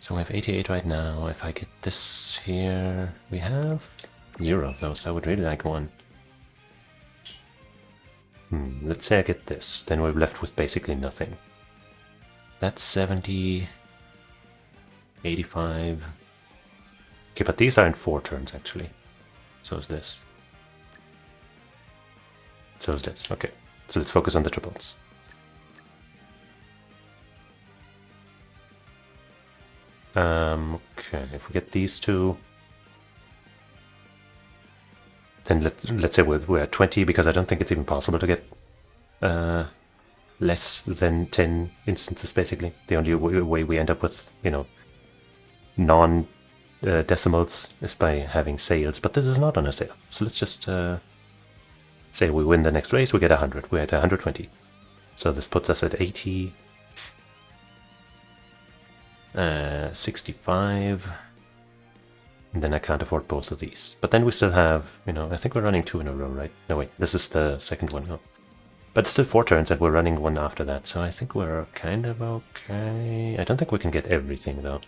So we have 88 right now. If I get this here, we have 0 of those. I would really like one. Let's say I get this. Then we're left with basically nothing. That's 70, 85. Okay, but these are in 4 turns actually. So is this. So is this. Okay, so let's focus on the triples. Okay, if we get these two, then let's say we're at 20, because I don't think it's even possible to get less than 10 instances, basically. The only way we end up with, you know, non-decimals is by having sales, but this is not on a sale. So let's just say we win the next race, we get 100. We're at 120. So this puts us at 80. 65, and then I can't afford both of these. But then we still have, you know, I think we're running 2 in a row, right? No, wait, this is the second one. No. But it's still 4 turns and we're running 1 after that, so I think we're kind of okay. I don't think we can get everything though.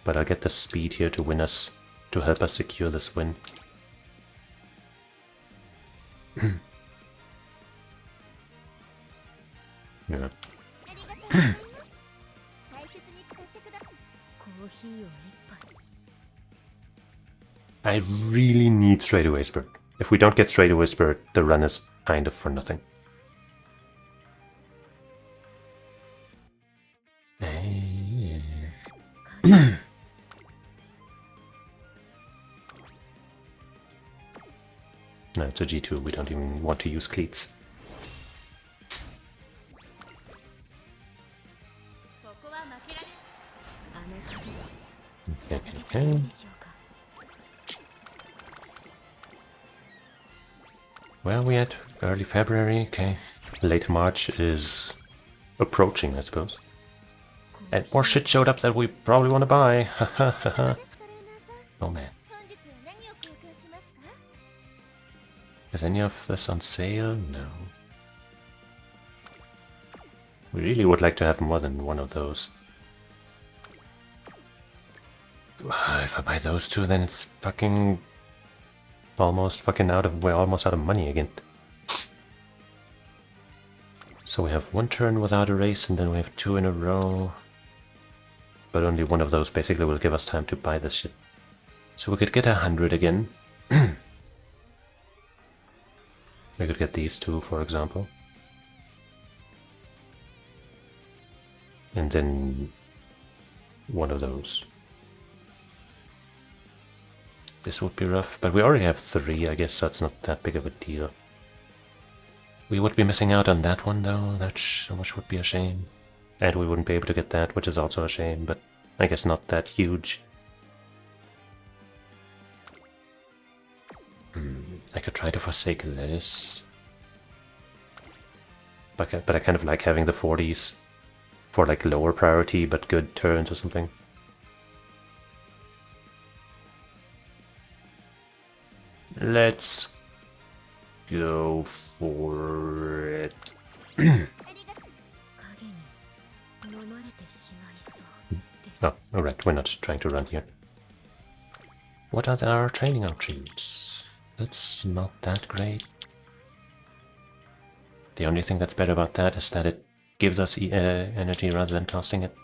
But I'll get the speed here to win us, to help us secure this win. Yeah. I really need straightaway spirit. If we don't get straightaway spirit, the run is kind of for nothing. No, it's a G2. We don't even want to use cleats. Okay. Where are we at? Early February, okay. Late March is approaching, I suppose. And more shit showed up that we probably want to buy. Oh man. Is any of this on sale? No. We really would like to have more than one of those. If I buy those two, then it's fucking almost fucking we're almost out of money again. So we have 1 turn without a race, and then we have 2 in a row. But only one of those basically will give us time to buy this shit. So we could get 100 again. We could get these 2, for example. And then one of those. This would be rough, but we already have 3, I guess, so it's not that big of a deal. We would be missing out on that one, though, which would be a shame. And we wouldn't be able to get that, which is also a shame, but I guess not that huge. I could try to forsake this. But I kind of like having the 40s for like lower priority but good turns or something. Let's go for it. Oh, alright, we're not trying to run here. What are our training options? That's not that great. The only thing that's better about that is that it gives us energy rather than costing it.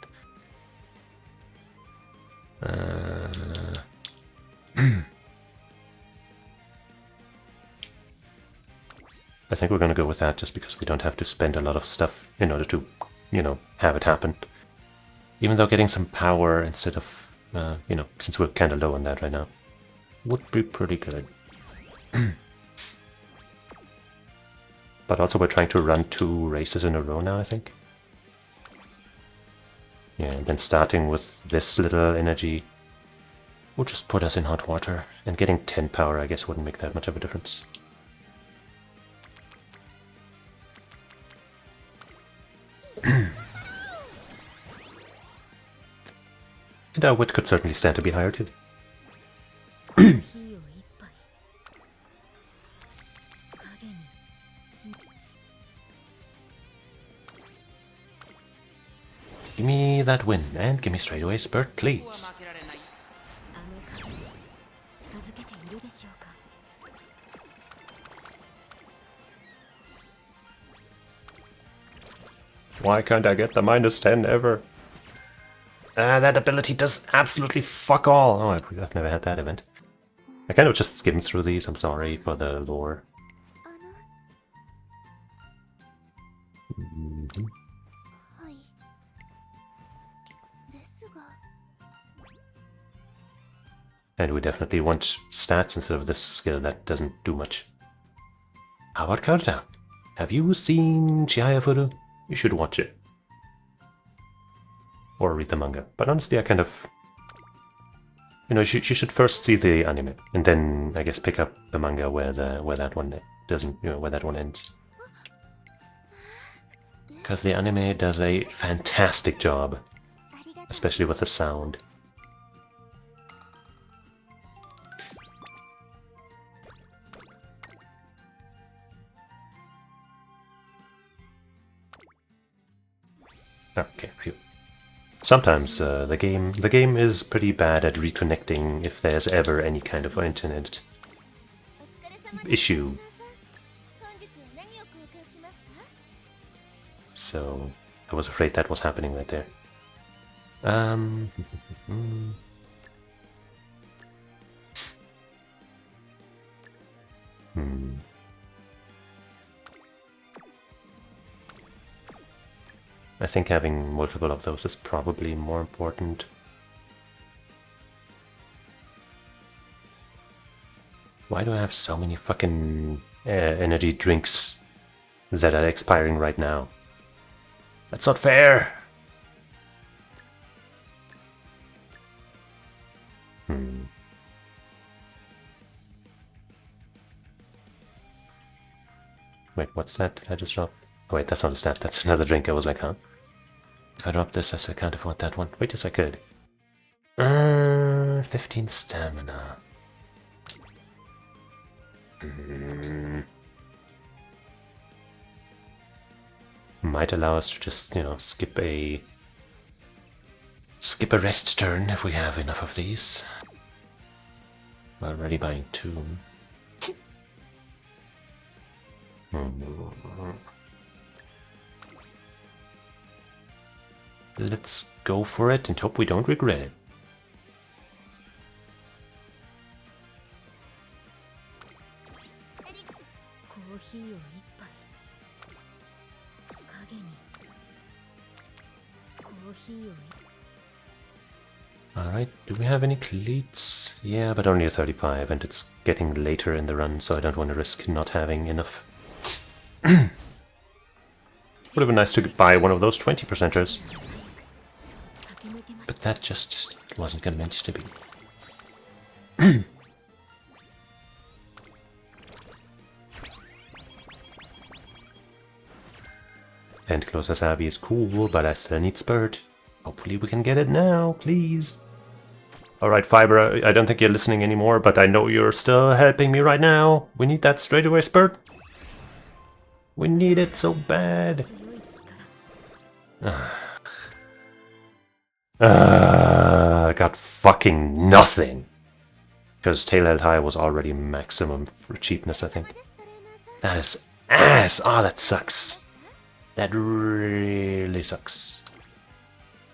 I think we're going to go with that just because we don't have to spend a lot of stuff in order to, you know, have it happen. Even though getting some power instead of, you know, since we're kind of low on that right now, would be pretty good. But also we're trying to run 2 races in a row now, I think. Yeah, and then starting with this little energy will just put us in hot water. And getting 10 power, I guess, wouldn't make that much of a difference. And our wit could certainly stand to be higher too. Give me that win, and give me straight away spurt, please. Why can't I get the -10 ever? That ability does absolutely fuck all. Oh, I've never had that event. I kind of just skimmed through these, I'm sorry for the lore. Mm-hmm. And we definitely want stats instead of this skill that doesn't do much. How about Countdown? Have you seen Chihaya? You should watch it. Or read the manga. But honestly, I kind of... You know, you should first see the anime, and then, I guess, pick up the manga where that one doesn't, you know, where that one ends. Because the anime does a fantastic job, especially with the sound. Okay, phew. Sometimes the game is pretty bad at reconnecting if there's ever any kind of internet issue. So I was afraid that was happening right there. I think having multiple of those is probably more important. Why do I have so many fucking energy drinks that are expiring right now? That's not fair! Wait, what's that? Did I just drop? Oh wait, that's not a stat, that's another drink. I was like, huh? If I drop this, I can't afford that one. Wait, yes I could. 15 stamina. Might allow us to just, you know, skip a rest turn if we have enough of these. Already buying 2. Let's go for it and hope we don't regret it. Alright, do we have any cleats? Yeah, but only a 35, and it's getting later in the run, so I don't want to risk not having enough. Would have been nice to buy one of those 20%ers. But that just wasn't meant to be. And Close Asabi is cool, but I still need Spurt. Hopefully we can get it now, please. Alright, Fiber, I don't think you're listening anymore, but I know you're still helping me right now. We need that straightaway Spurt. We need it so bad. I got fucking nothing. Because Tail Held High was already maximum for cheapness, I think. That is ass! Oh, that sucks. That really sucks.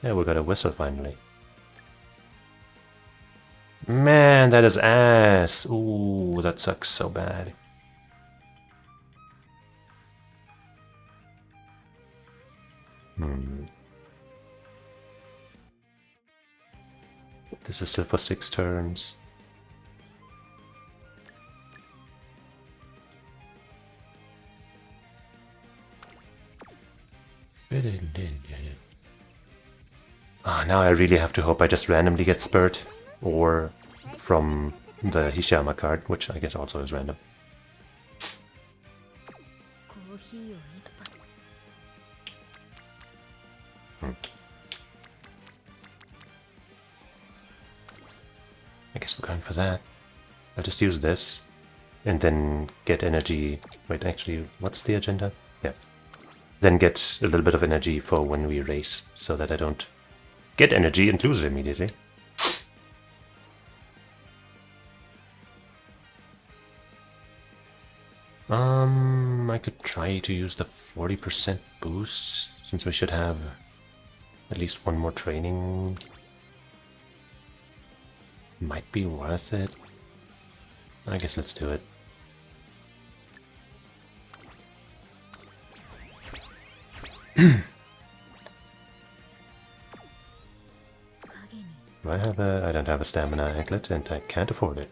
Yeah, we got a whistle finally. Man, that is ass. Ooh, that sucks so bad. This is still for 6 turns. Now I really have to hope I just randomly get spurred, or from the Hishiyama card, which I guess also is random. I guess we're going for that. I'll just use this, and then get energy. Wait, actually, what's the agenda? Yeah. Then get a little bit of energy for when we race, so that I don't get energy and lose it immediately. I could try to use the 40% boost, since we should have at least one more training. Might be worth it. I guess let's do it. I don't have a stamina anklet, and I can't afford it.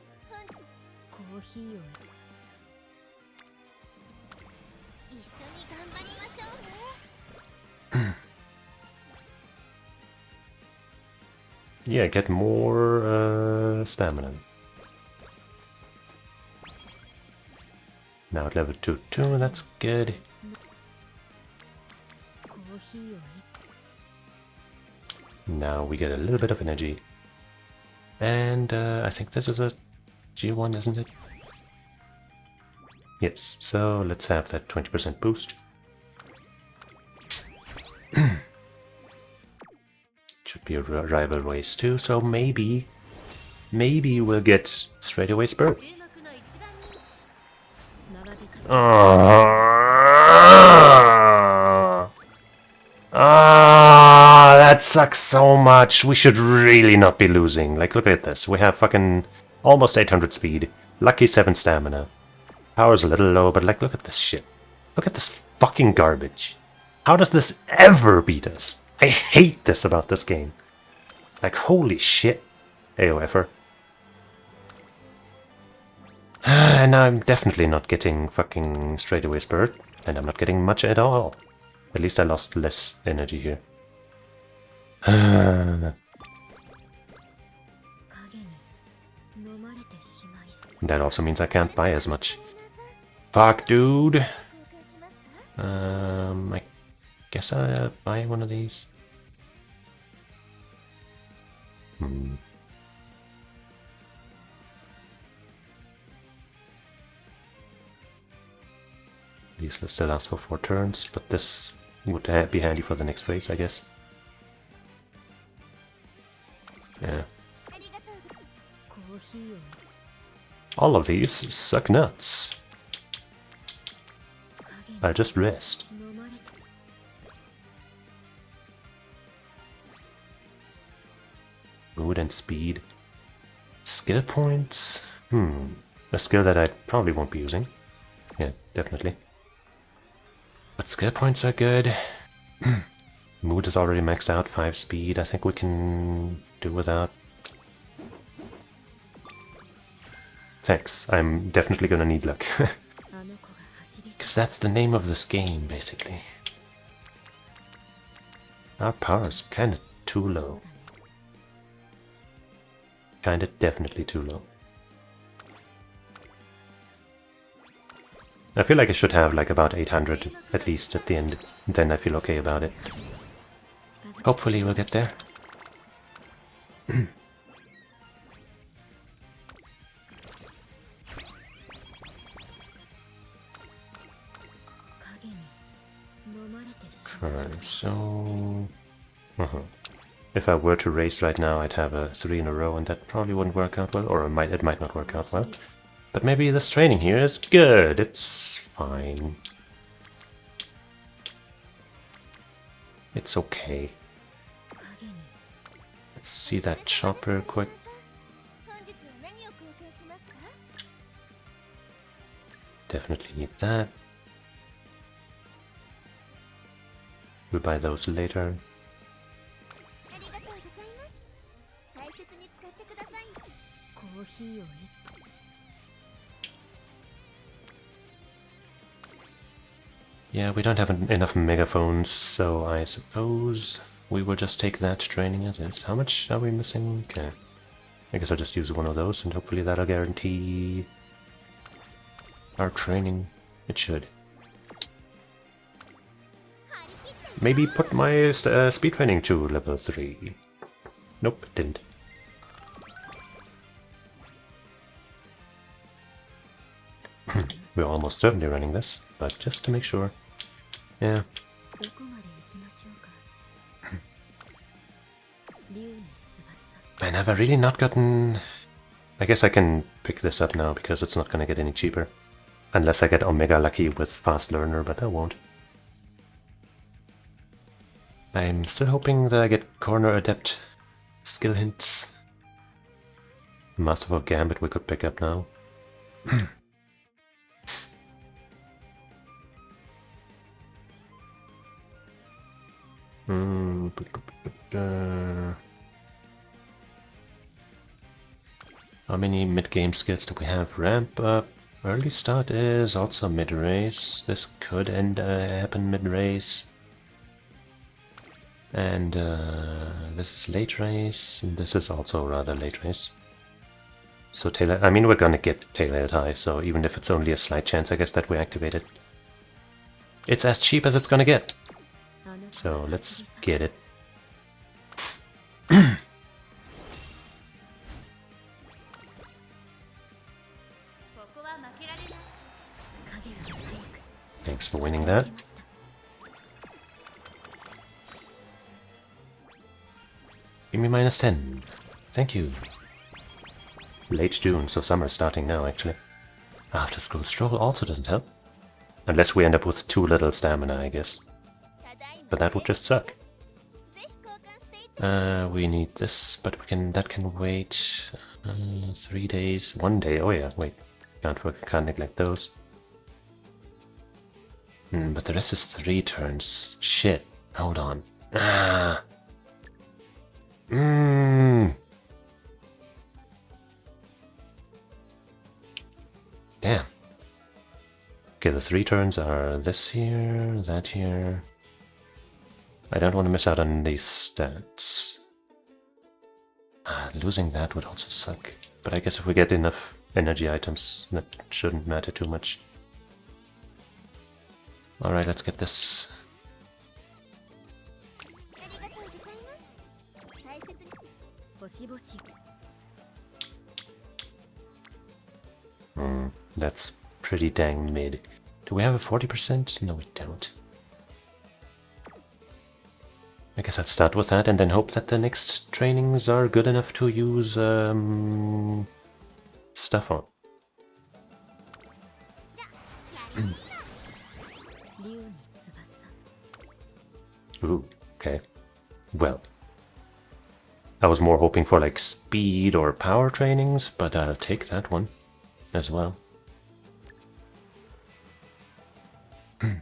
Yeah, get more stamina. Now at level 2, that's good. Now we get a little bit of energy. And I think this is a G1, isn't it? Yes, so let's have that 20% boost. Should be a rival race too, so maybe we'll get straight away spurt. That sucks so much. We should really not be losing. Like, look at this. We have fucking almost 800 speed, lucky 7 stamina. Power's a little low, but like, look at this shit. Look at this fucking garbage. How does this ever beat us? I hate this about this game. Like, holy shit. AOFer. And I'm definitely not getting fucking straightaway spurt. And I'm not getting much at all. At least I lost less energy here. That also means I can't buy as much. Fuck, dude. I guess I'll buy one of these. These will still last for 4 turns, but this would be handy for the next race, I guess. Yeah. All of these suck nuts. I'll just rest. Mood and speed. Skill points? A skill that I probably won't be using. Yeah, definitely. But skill points are good. Mood is already maxed out, 5 speed. I think we can do without. Thanks, I'm definitely gonna need luck. Because that's the name of this game, basically. Our power's kinda too low. Kinda definitely too low. I feel like I should have like about 800 at least at the end, then I feel okay about it. Hopefully we'll get there. Okay, so... If I were to race right now, I'd have a 3 in a row, and that probably wouldn't work out well, or it might not work out well. But maybe this training here is good, it's fine. It's okay. Let's see that chop real quick. Definitely need that. We'll buy those later. Yeah, we don't have enough megaphones, so I suppose we will just take that training as is. How much are we missing? Okay. I guess I'll just use one of those and hopefully that'll guarantee our training. It should. Maybe put my speed training to level 3. Nope, didn't. We're almost certainly running this, but just to make sure. Yeah. Man, have I really not gotten... I guess I can pick this up now because it's not going to get any cheaper. Unless I get Omega lucky with Fast Learner, but I won't. I'm still hoping that I get Corner Adept skill hints. Masterful Gambit we could pick up now. How many mid-game skills do we have? Ramp up. Early start is also mid-race. This could happen mid-race. And this is late race. And this is also rather late race. So tail, I mean, we're gonna get tail high, so even if it's only a slight chance, I guess, that we activate it. It's as cheap as it's gonna get. So let's get it. Thanks for winning that. Give me -10. Thank you. Late June, so summer's starting now, actually. After School Stroll also doesn't help. Unless we end up with too little stamina, I guess. But that would just suck. We need this, but that can wait 3 days, 1 day. Oh yeah, wait, can't neglect those. But the rest is 3 turns. Shit, hold on. Damn. Okay, the 3 turns are this here, that here. I don't want to miss out on these stats. Losing that would also suck. But I guess if we get enough energy items, that shouldn't matter too much. Alright, let's get this. That's pretty dang mid. Do we have a 40%? No, we don't. I guess I'd start with that and then hope that the next trainings are good enough to use stuff on. Ooh, okay. Well, I was more hoping for like speed or power trainings, but I'll take that one as well. Do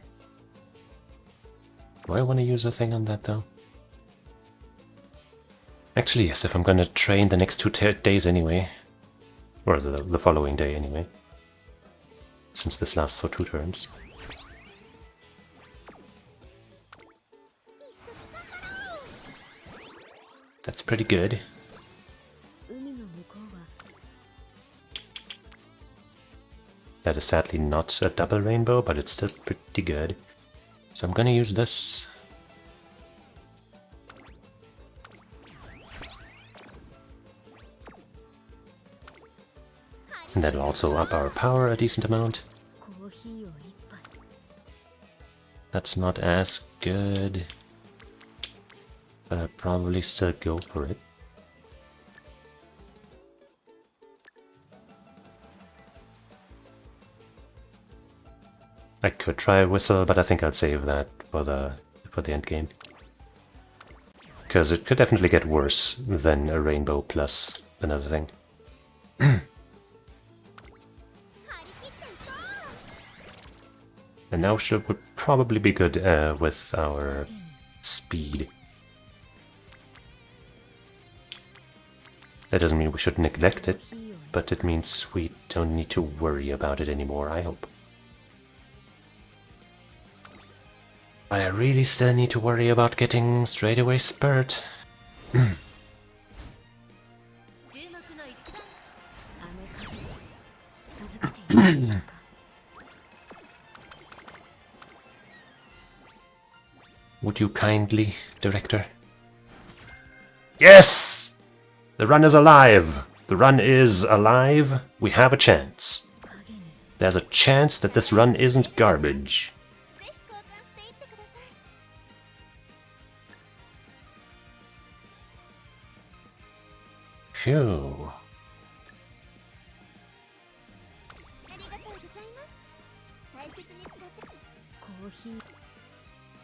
I want to use a thing on that though? Actually, yes, if I'm gonna train the next 2 days anyway. Or the following day anyway. Since this lasts for 2 turns. That's pretty good. That is sadly not a double rainbow, but it's still pretty good. So I'm gonna use this. And that'll also up our power a decent amount. That's not as good, but I'll probably still go for it. I could try a whistle, but I think I'll save that for the end game. Because it could definitely get worse than a rainbow plus another thing. And now would probably be good with our speed. That doesn't mean we should neglect it, but it means we don't need to worry about it anymore, I hope. But I really still need to worry about getting straightaway spurt. Would you kindly, Director? Yes! The run is alive! The run is alive. We have a chance. There's a chance that this run isn't garbage. Phew.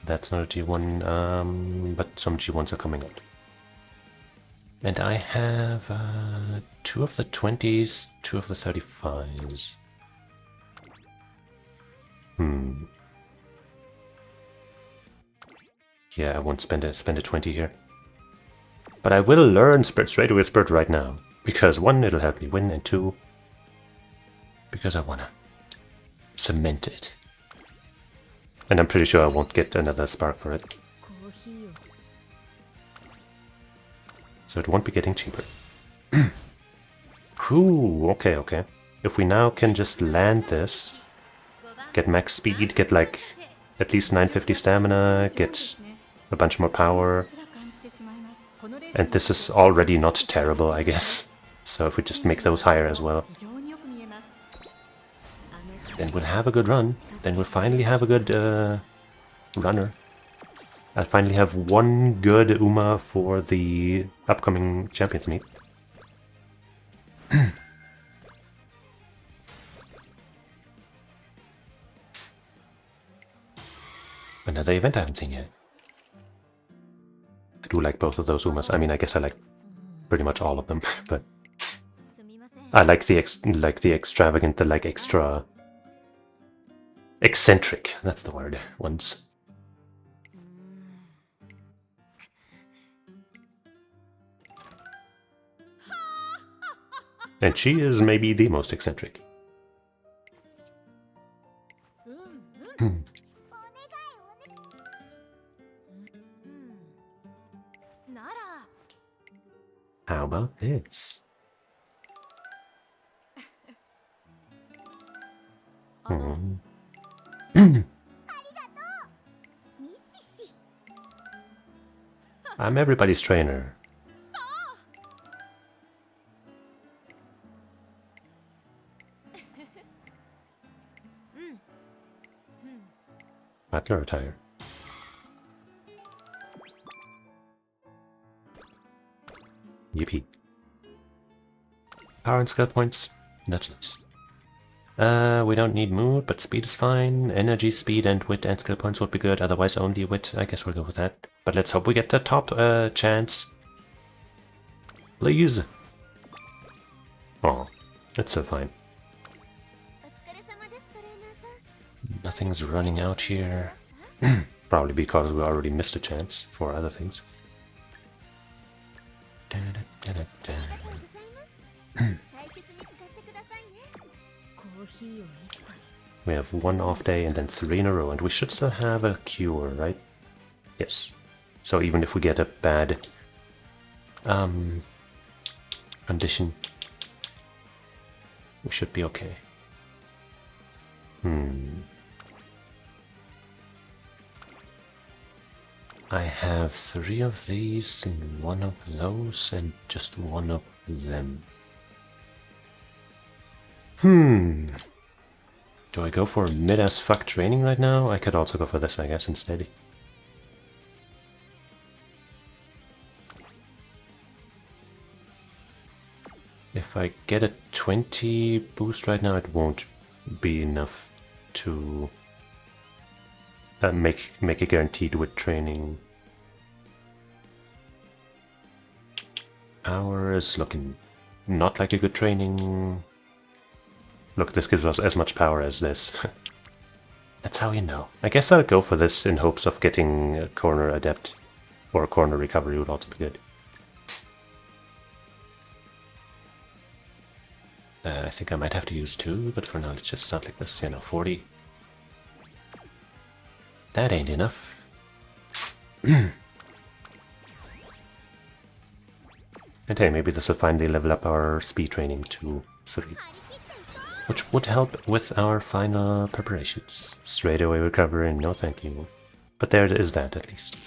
That's not a G1, but some G1s are coming out. And I have 2 of the 20s, 2 of the 35s. Yeah, I won't spend a 20 here. But I will learn straightaway Spurt right now. Because 1, it'll help me win, and 2, because I wanna cement it. And I'm pretty sure I won't get another spark for it. So it won't be getting cheaper. Whew, okay, okay. If we now can just land this, get max speed, get like at least 950 stamina, get a bunch more power. And this is already not terrible, I guess. So if we just make those higher as well, then we'll have a good run. Then we'll finally have a good runner. I'll finally have one good Uma for the upcoming Champions Meet. Another event I haven't seen yet. I do like both of those Umas. I mean, I guess I like pretty much all of them, but I like the extravagant, the like extra eccentric. That's the word. Ones. And she is maybe the most eccentric. How about this? I'm everybody's trainer. Battler retire. Yippee. Power and skill points. That's nice. We don't need mood, but speed is fine. Energy, speed, and wit and skill points would be good. Otherwise, only wit. I guess we'll go with that. But let's hope we get the top chance. Please. Oh, that's so fine. Nothing's running out here. Probably because we already missed a chance for other things. We have 1 off day and then 3 in a row, and we should still have a cure, right? Yes. So even if we get a bad condition, we should be okay. I have 3 of these and 1 of those and just 1 of them. Do I go for mid-as fuck training right now? I could also go for this, I guess, instead. If I get a 20 boost right now, it won't be enough to make it guaranteed with training. Power is looking not like a good training. Look, this gives us as much power as this. That's how you know. I guess I'll go for this in hopes of getting a corner adept, or a corner recovery would also be good. I think I might have to use 2, but for now let's just start like this, 40. That ain't enough. And hey, maybe this will finally level up our speed training to 3. Which would help with our final preparations. Straight away recovery, no thank you. But there is that at least.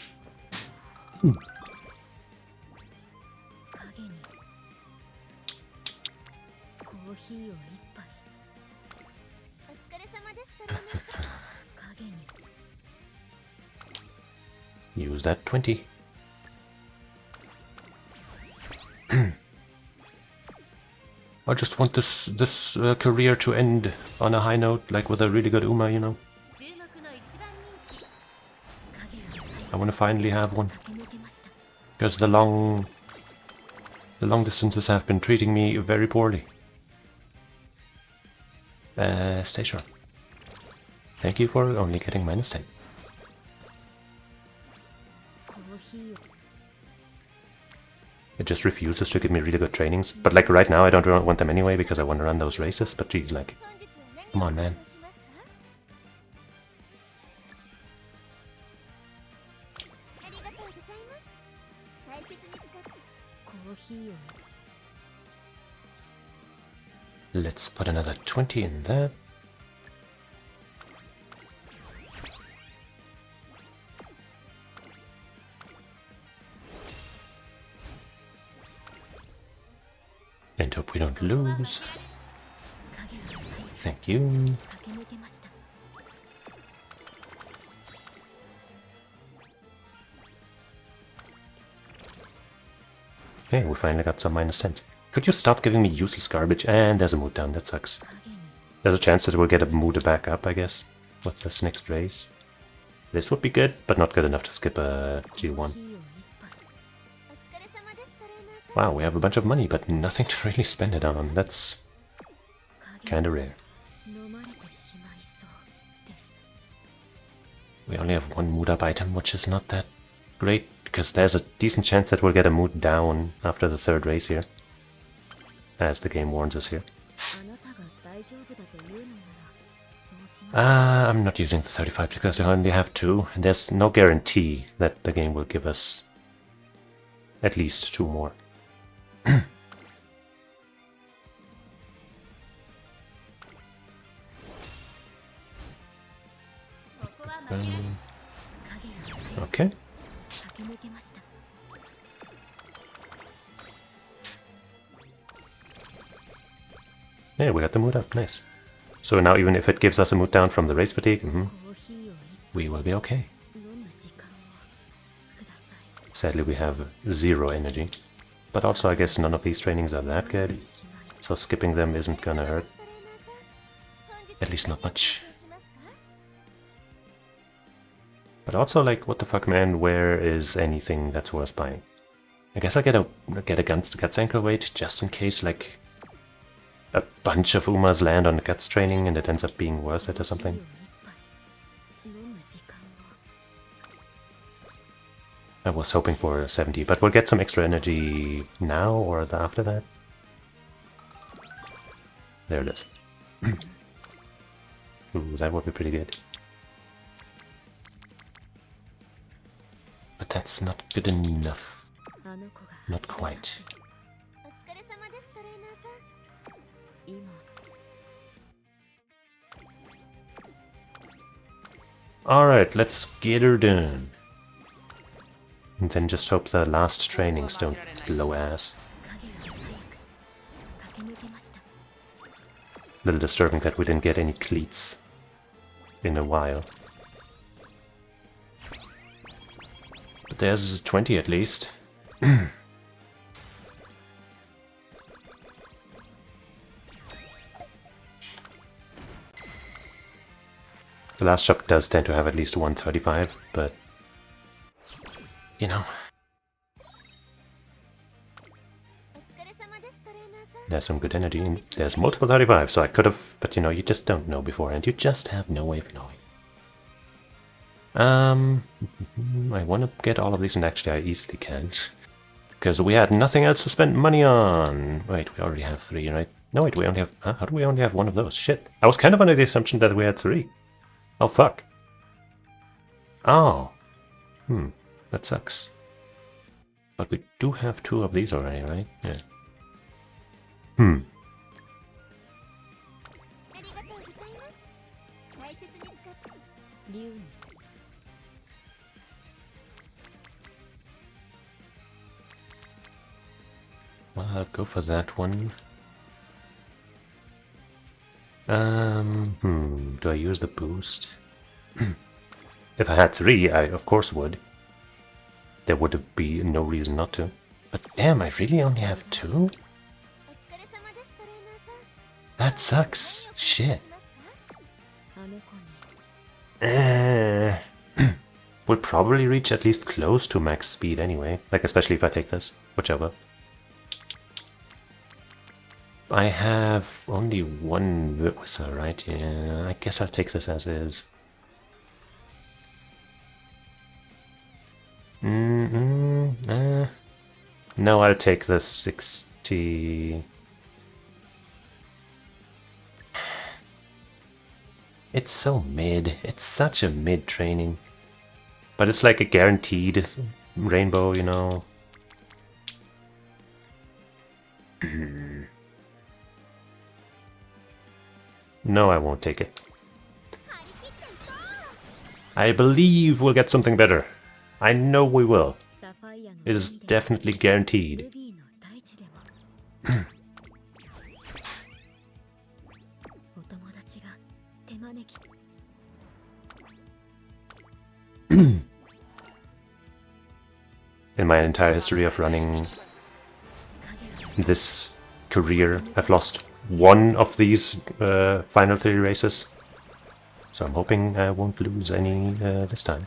Use that 20. I just want this career to end on a high note, like with a really good Uma, you know? I want to finally have one. Because the long distances have been treating me very poorly. Stay sharp. Thank you for only getting -10. It just refuses to give me really good trainings. But like right now I don't want them anyway because I want to run those races. But geez, like, come on, man. Let's put another 20 in there. And hope we don't lose. Thank you. Okay, we finally got some -10s. Could you stop giving me useless garbage? And there's a mood down, that sucks. There's a chance that we'll get a mood back up, I guess, with this next race. This would be good, but not good enough to skip a G1. Wow, we have a bunch of money, but nothing to really spend it on. That's kinda rare. We only have one mood up item, which is not that great, because there's a decent chance that we'll get a mood down after the 3rd race here. As the game warns us here. I'm not using the 35 because I only have 2, and there's no guarantee that the game will give us at least 2 more. Okay. Yeah, we got the mood up, nice. So now even if it gives us a mood down from the race fatigue, we will be okay. Sadly we have 0 energy. But also I guess none of these trainings are that good, so skipping them isn't gonna hurt. At least not much. But also, like, what the fuck, man, where is anything that's worth buying? I guess I'll get a guts ankle weight just in case, like, a bunch of Umas land on the guts training and it ends up being worth it or something. I was hoping for 70, but we'll get some extra energy now or after that. There it is. Ooh, that would be pretty good. But that's not good enough. Not quite. Alright, let's get her done. And then just hope the last trainings don't blow ass. A little disturbing that we didn't get any cleats in a while. But there's 20 at least. The last shop does tend to have at least 135, but you know, there's some good energy and there's multiple 35, so I could have, but you know, you just don't know beforehand. You just have no way of knowing. I want to get all of these, and actually I easily can't. Because we had nothing else to spend money on. Wait, we already have 3, right? No, wait, we only have... Huh? How do we only have 1 of those? Shit. I was kind of under the assumption that we had 3. Oh, fuck. Oh. That sucks. But we do have 2 of these already, right? Yeah. Well, I'll go for that one. Do I use the boost? If I had 3, I of course would. There would be no reason not to. But damn, I really only have 2? That sucks. Shit. We'll probably reach at least close to max speed anyway. Like, especially if I take this. Whichever. I have only 1 whistle, right? Yeah, I guess I'll take this as is. No, I'll take the 60... It's so mid. It's such a mid training. But it's like a guaranteed rainbow, you know. No, I won't take it. I believe we'll get something better. I know we will. It is definitely guaranteed. In my entire history of running this career, I've lost 1 of these final 3 races. So I'm hoping I won't lose any this time.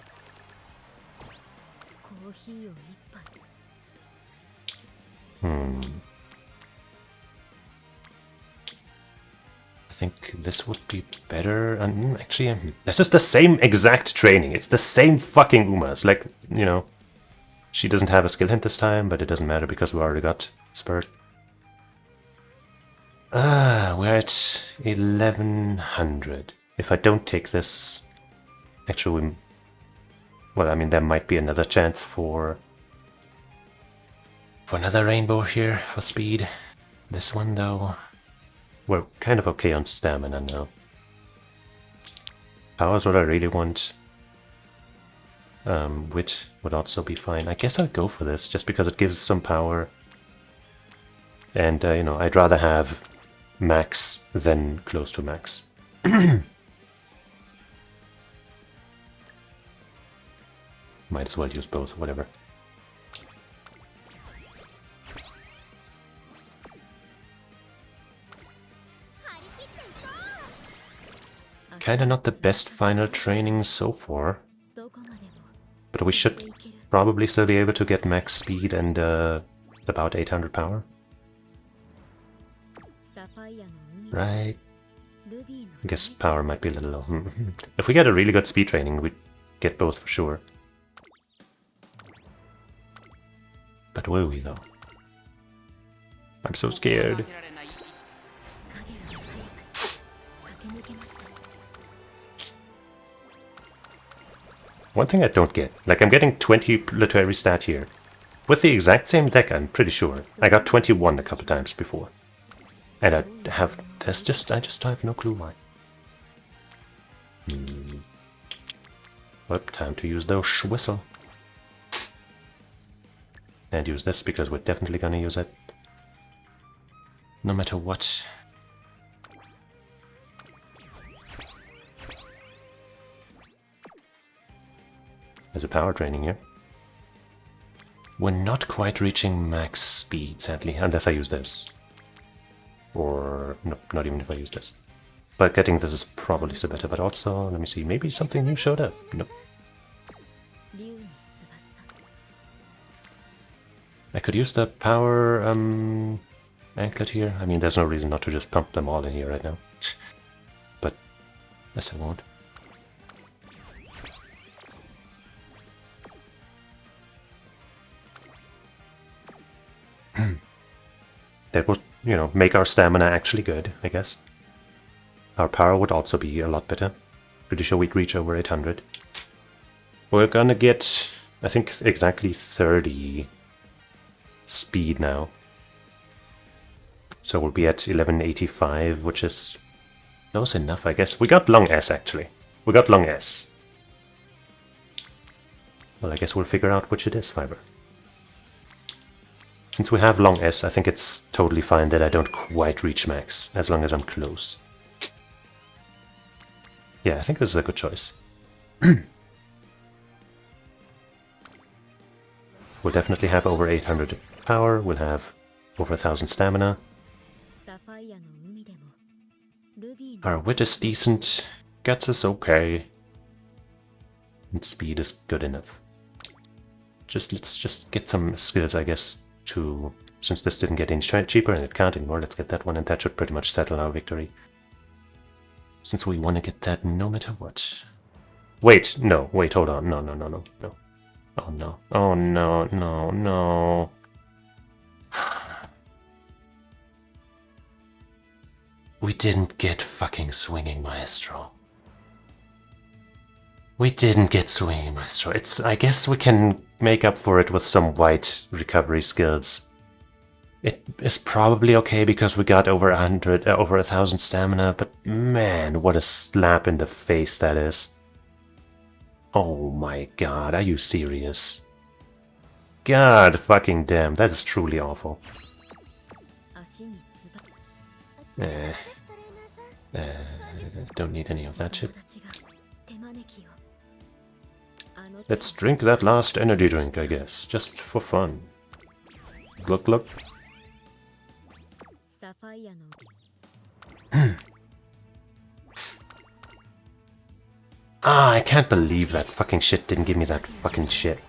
I think this would be better. And actually, this is the same exact training. It's the same fucking Umas. Like, you know, she doesn't have a skill hint this time, but it doesn't matter because we already got Spurt. We're at 1100. If I don't take this, actually, well, I mean, there might be another chance for another rainbow here for speed. This one, though, we're kind of okay on stamina now. Power's what I really want. Wit would also be fine. I guess I'll go for this, just because it gives some power. And, you know, I'd rather have max than close to max. Might as well use both, whatever. Kinda not the best final training so far. But we should probably still be able to get max speed and about 800 power. Right. I guess power might be a little low. If we get a really good speed training, we'd get both for sure. But will we, though? I'm so scared. One thing I don't get, like I'm getting 20 literary stat here. With the exact same deck, I'm pretty sure. I got 21 a couple times before. And I just have no clue why. Well, time to use those whistle. And use this because we're definitely gonna use it. No matter what. There's a power training here. We're not quite reaching max speed, sadly, unless I use this. Or, no, not even if I use this. But getting this is probably so better, but also, let me see, maybe something new showed up. Nope. I could use the power anklet here. I mean, there's no reason not to just pump them all in here right now. But, yes, I won't. That would, you know, make our stamina actually good, I guess. Our power would also be a lot better. Pretty sure we'd reach over 800. We're gonna get, I think, exactly 30 speed now. So we'll be at 1185, which is close enough, I guess. We got long S, actually. We got long S. Well, I guess we'll figure out which it is, Fiber. Since we have long S, I think it's totally fine that I don't quite reach max, as long as I'm close. Yeah, I think this is a good choice. We'll definitely have over 800 power, we'll have over 1000 stamina. Our wit is decent, guts is okay, and speed is good enough. Let's just get some skills, I guess, to... Since this didn't get any cheaper and it can't anymore, let's get that one, and that should pretty much settle our victory. Since we want to get that no matter what. Wait, no, wait, hold on, no. Oh no, oh no. We didn't get fucking Swinging Maestro. We didn't get Swinging Maestro. I guess we can make up for it with some white recovery skills. It is probably okay because we got over 1000 stamina, but man, what a slap in the face that is. Oh my god, are you serious? God fucking damn, that is truly awful. Don't need any of that shit. Let's drink that last energy drink, I guess, just for fun. Glug glug. Ah, I can't believe that fucking shit didn't give me that fucking shit.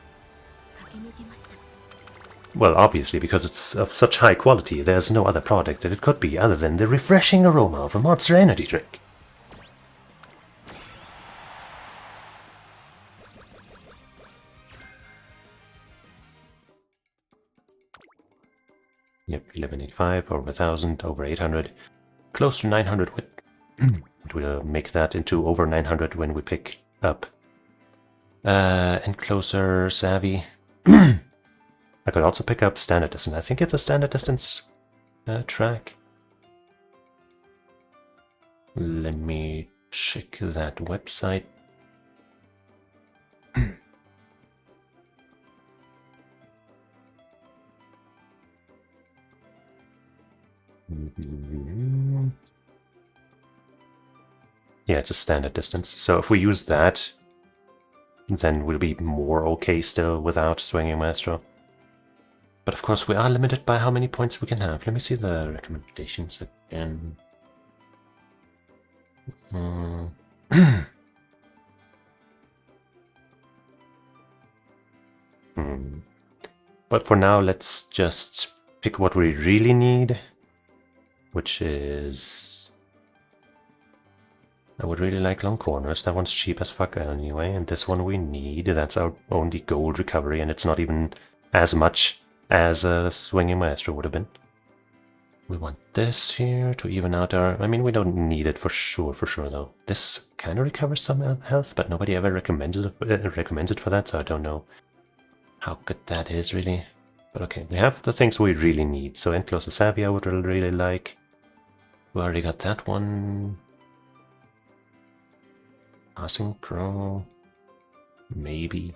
Well, obviously, because it's of such high quality, there's no other product that it could be other than the refreshing aroma of a Monster Energy drink. Yep, 1185, over 1000, over 800, close to 900 wit. We'll make that into over 900 when we pick up Encloser Savvy. I could also pick up Standard Distance. I think it's a Standard Distance track. Let me check that website. Yeah, it's a standard distance. So if we use that, then we'll be more okay still without Swinging Maestro. But of course we are limited by how many points we can have. Let me see the recommendations again. But for now, let's just pick what we really need, which is... I would really like Long Corners. That one's cheap as fuck anyway, and this one we need. That's our only gold recovery, and it's not even as much as a Swinging Maestro would have been. We want this here to even out our... I mean, we don't need it for sure though. This kind of recovers some health, but nobody ever recommends it for that, so I don't know how good that is really. But okay, we have the things we really need. So Encloser Savvy I would really like. We already got that one. Passing Pro, maybe.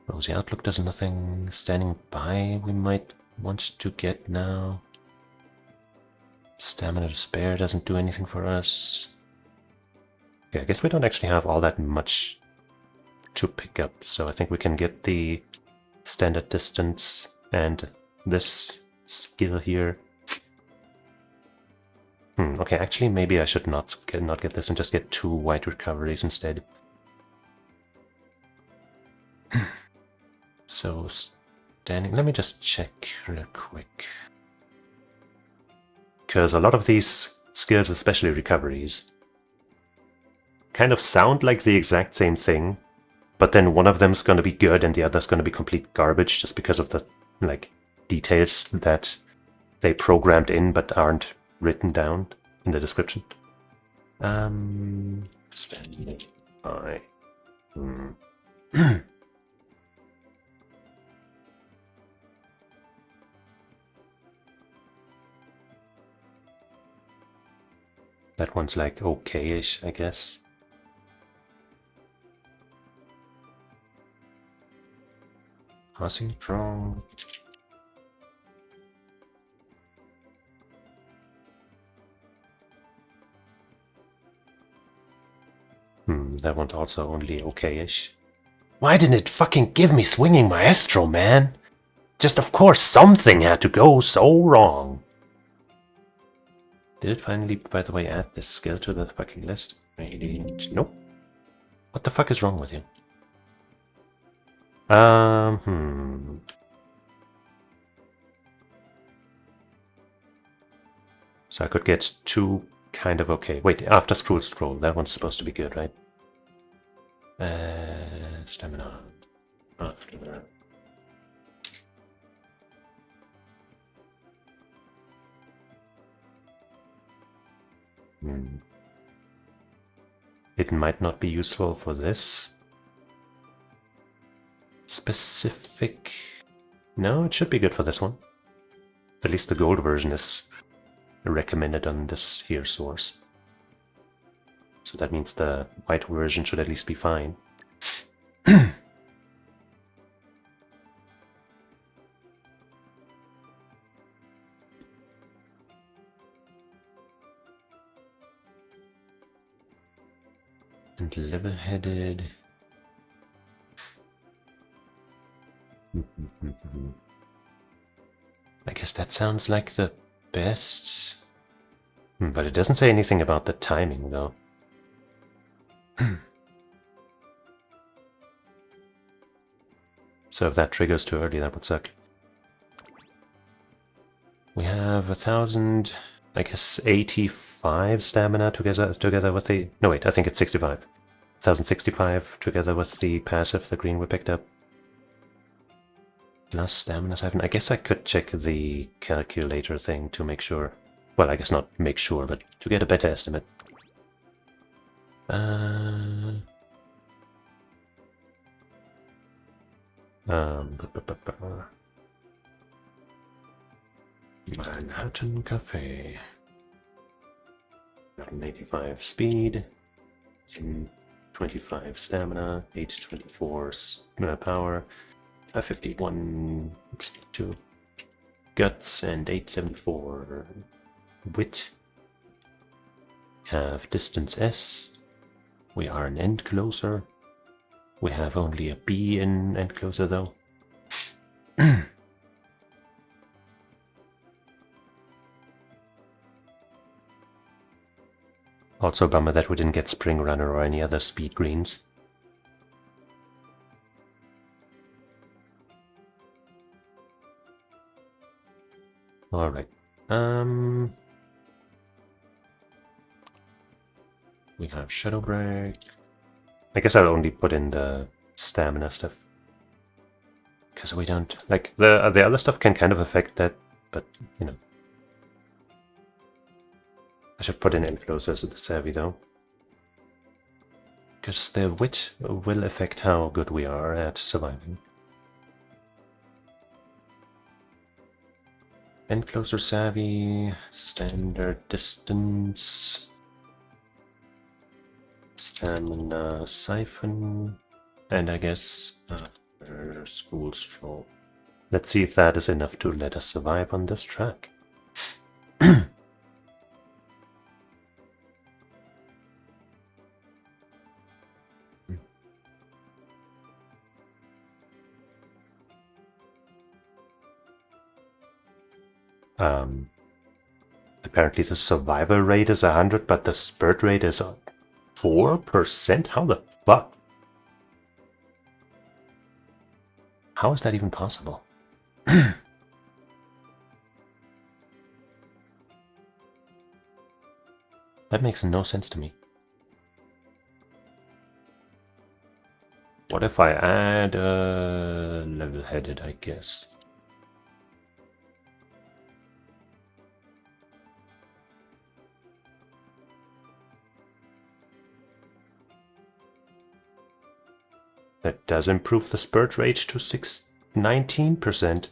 Rosy Outlook does nothing. Standing By we might want to get now. Stamina to Spare doesn't do anything for us. Okay, I guess we don't actually have all that much to pick up, so I think we can get the Standard Distance and this skill here. Okay, actually maybe I should not get this and just get 2 white recoveries instead. So standing, let me just check real quick. Because a lot of these skills, especially recoveries, kind of sound like the exact same thing, but then one of them's going to be good and the other's going to be complete garbage just because of the like details that they programmed in but aren't written down in the description. Standing by. Hmm. That one's like okay-ish, I guess. Passing strong. That one's also only okay-ish. Why didn't it fucking give me swinging Maestro, man? Just of course something had to go so wrong. Did it finally, by the way, add this skill to the fucking list? Radiant. Nope. What the fuck is wrong with you? So I could get two kind of okay. Wait, after scroll, that one's supposed to be good, right? Stamina. After that. It might not be useful for this specific. No, it should be good for this one. At least the gold version is recommended on this here source. So that means the white version should at least be fine. And level-headed. I guess that sounds like the best. But it doesn't say anything about the timing, though. So if that triggers too early, that would suck. We have 1,000, I guess 85 stamina together with the... No wait, I think it's 65. 1,065 together with the passive, the green we picked up. Plus stamina 7. I guess I could check the calculator thing to make sure. Well, I guess not make sure, but to get a better estimate. Manhattan Cafe. 185 speed, 25 stamina, 824 power, 551 2 guts, and 874 wit. Have distance S. We are an end closer. We have only a B in end closer though. Also bummer that we didn't get Spring Runner or any other speed greens. Alright. We have Shadow Break. I guess I'll only put in the stamina stuff. Because we don't... Like, the other stuff can kind of affect that, but, you know. I should put in closer to the savvy, though. Because the wit will affect how good we are at surviving. Encloser savvy, standard distance, stamina siphon, and I guess school stroll. Let's see if that is enough to let us survive on this track. Apparently the survival rate is 100, but the spurt rate is 4%? How the fuck? How is that even possible? That makes no sense to me. What if I add level-headed, I guess? That does improve the spurt rate to 19%.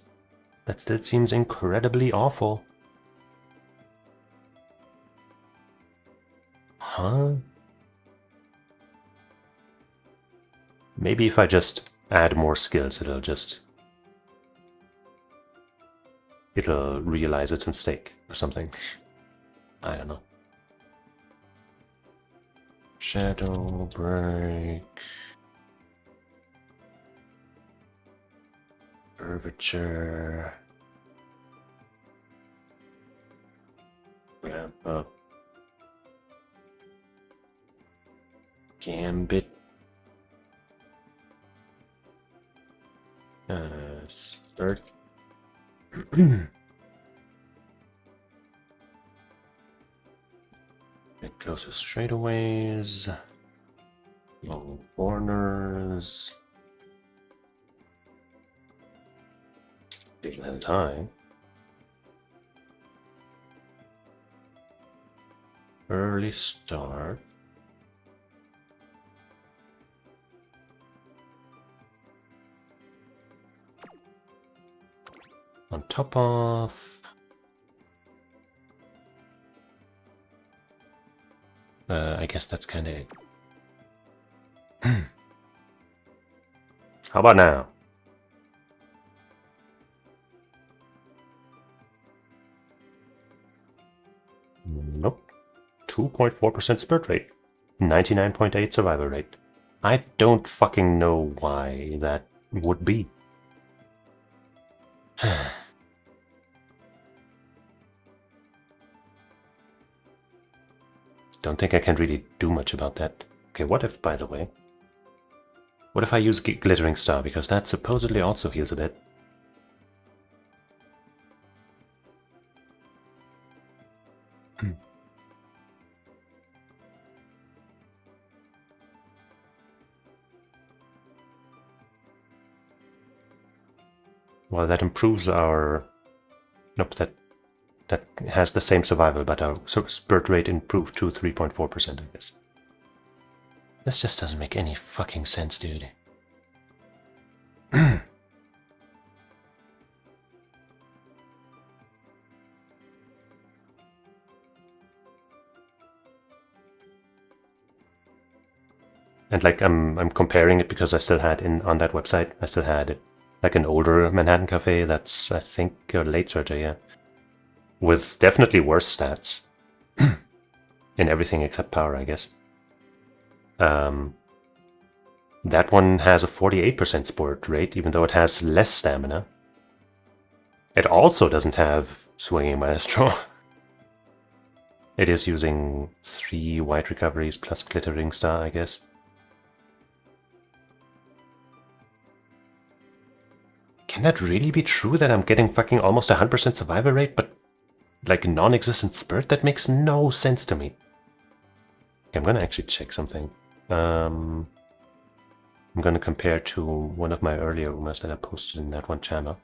That still seems incredibly awful. Huh? Maybe if I just add more skills, it'll realize its mistake or something. I don't know. Shadow break. Curvature. Ramp up. Gambit. Start. It goes as straightaways. Long corners. Big land high. Early start. On top of... I guess that's kind of it. How about now? Nope. 2.4% spurt rate. 99.8 survival rate. I don't fucking know why that would be. Don't think I can really do much about that. Okay, what if, by the way, what if I use Glittering Star, because that supposedly also heals a bit. Well, that improves our... Nope, that has the same survival, but our spurt rate improved to 3.4%, I guess. This just doesn't make any fucking sense, dude. And like I'm comparing it because I still had on that website, I still had like an older Manhattan Cafe that's, I think, a late searcher, yeah. With definitely worse stats. In everything except power, I guess. That one has a 48% sport rate, even though it has less stamina. It also doesn't have Swinging Maestro. It is using 3 white recoveries plus Glittering Star, I guess. Can that really be true that I'm getting fucking almost 100% survival rate, but like a non-existent spurt? That makes no sense to me. Okay, I'm gonna actually check something. I'm gonna compare to one of my earlier rumors that I posted in that one channel.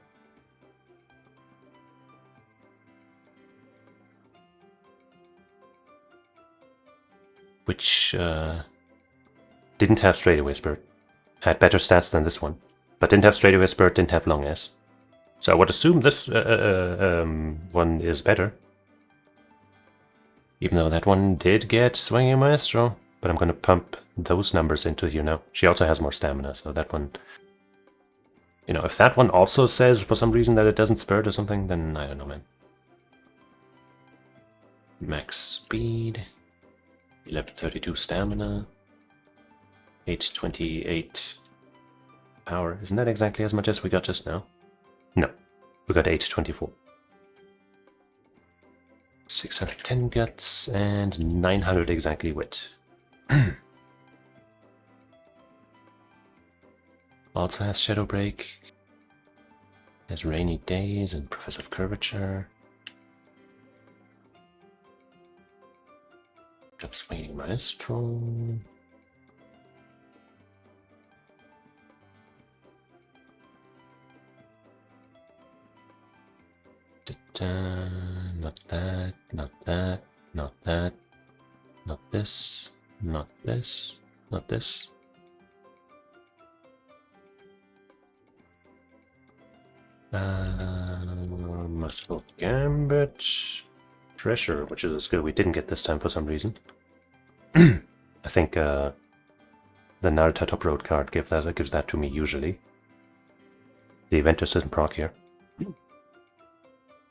Which didn't have straightaway spurt. Had better stats than this one. But didn't have straightaway spurt, didn't have long S. So I would assume this one is better. Even though that one did get Swinging Maestro. But I'm going to pump those numbers into here now. She also has more stamina, so that one... You know, if that one also says for some reason that it doesn't spurt or something, then I don't know, man. Max speed. 1132 stamina. 828 power. Isn't that exactly as much as we got just now? No, we got 824. 610 guts and 900 exactly wit. Also has Shadow Break. Has Rainy Days and Professor Curvature. Got Swinging Maestro. Not that, not that, not that, not this, not this, not this. Merciful Gambit. Treasure, which is a skill we didn't get this time for some reason. I think the Naruto Top Road card gives that to me usually. The event just isn't proc here.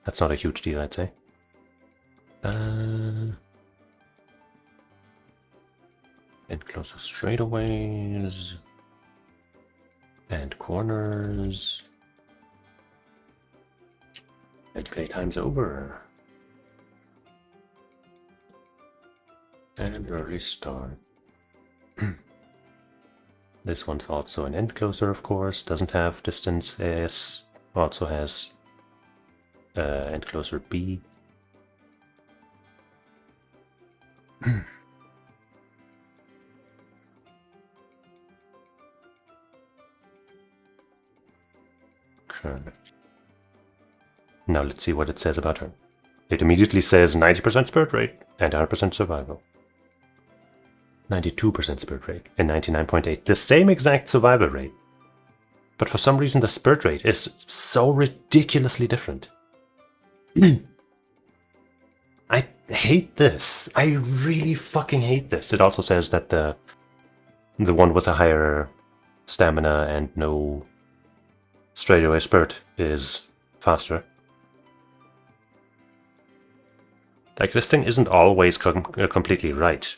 That's not a huge deal, I'd say. And closer straightaways. And corners. And playtime's over. And early start. This one's also an end closer, of course. Doesn't have distance S. Also has end closer B. Sure. Now let's see what it says about her. It immediately says 90% spirit rate and 100% survival. 92% spirit rate and 99.8. The same exact survival rate. But for some reason the spirit rate is so ridiculously different. I hate this. I really fucking hate this. It also says that the one with a higher stamina and no straightaway spirit is faster. Like, this thing isn't always completely right.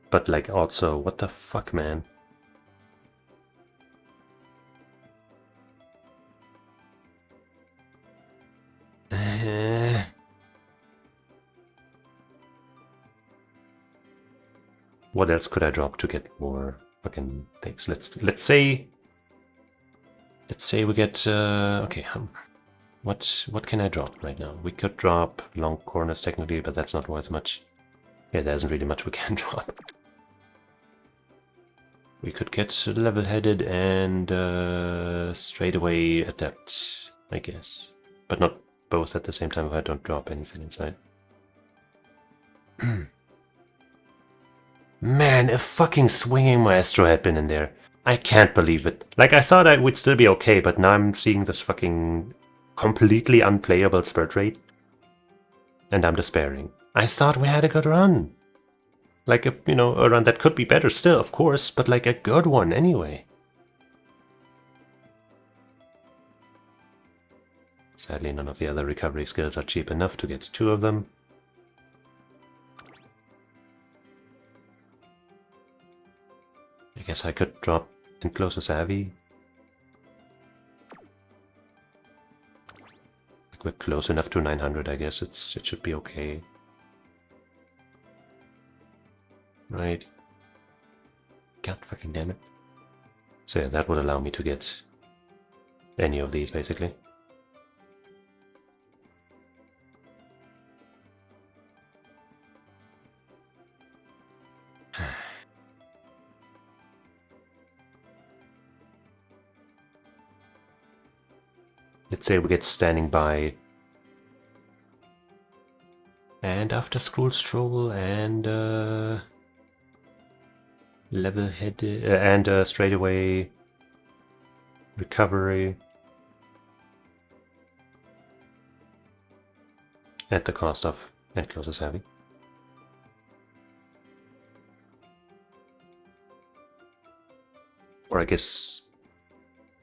But, like, also, what the fuck, man? What else could I drop to get more fucking things? Let's say we get okay. What can I drop right now? We could drop long corners technically, but that's not worth much. Yeah, there isn't really much we can drop. We could get level-headed and straightaway adept, I guess, but not both at the same time if I don't drop anything inside. Man, if fucking swinging Maestro had been in there. I can't believe it. Like, I thought I would still be okay, but now I'm seeing this fucking completely unplayable spirit rate. And I'm despairing. I thought we had a good run. Like, a run that could be better still, of course, but like a good one anyway. Sadly, none of the other recovery skills are cheap enough to get 2 of them. I guess I could drop Enclosure Savvy. Like, we're close enough to 900, I guess it should be okay. Right. God fucking damn it. So yeah, that would allow me to get any of these, basically. Let's say we get Standing By, and After School Stroll, and level-headed, and straightaway recovery at the cost of Enclosure Savvy. Or I guess,